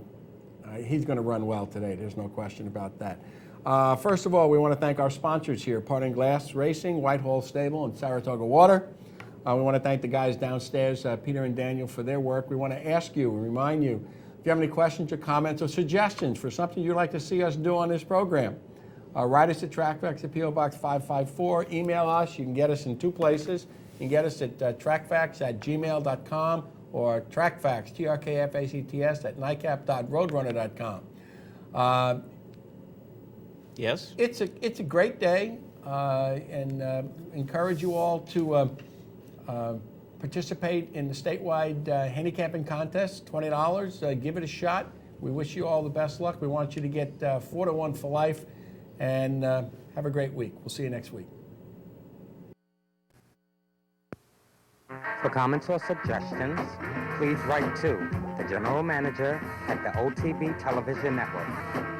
he's going to run well today. There's no question about that. First of all, we want to thank our sponsors here, Parting Glass Racing, Whitehall Stable, and Saratoga Water. We want to thank the guys downstairs, Peter and Daniel, for their work. We want to ask you and remind you, if you have any questions or comments or suggestions for something you'd like to see us do on this program, write us at Trackfacts at P.O. Box 554. Email us. You can get us in 2 places. You can get us at trackfacts@gmail.com or Trackfacts, TRKFACTS, at nightcap.roadrunner.com. Yes? It's a great day, and encourage you all to participate in the statewide handicapping contest, $20. Give it a shot. We wish you all the best luck. We want you to get 4-1 for life, and have a great week. We'll see you next week. For comments or suggestions, please write to the General Manager at the OTB Television Network.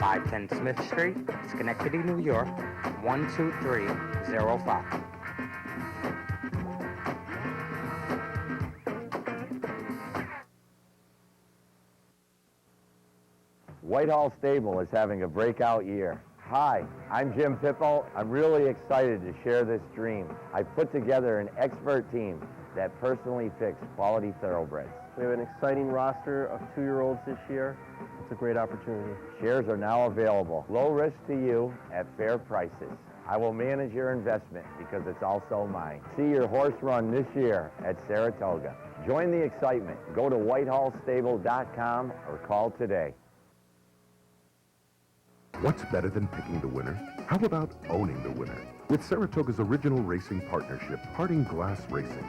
510 Smith Street, Schenectady, New York, 12305. Whitehall Stable is having a breakout year. Hi, I'm Jim Pippo. I'm really excited to share this dream. I put together an expert team that personally picks quality thoroughbreds. We have an exciting roster of 2-year-olds this year. It's a great opportunity. Shares are now available. Low risk to you at fair prices. I will manage your investment because it's also mine. See your horse run this year at Saratoga. Join the excitement. Go to whitehallstable.com or call today. What's better than picking the winner? How about owning the winner? With Saratoga's original racing partnership, Parting Glass Racing.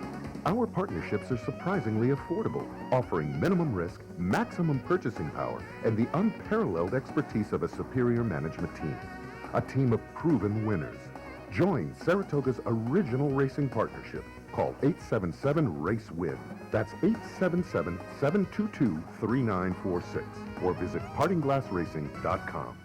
Our partnerships are surprisingly affordable, offering minimum risk, maximum purchasing power, and the unparalleled expertise of a superior management team. A team of proven winners. Join Saratoga's original racing partnership. Call 877-RACE-WIN. That's 877-722-3946. Or visit partingglassracing.com.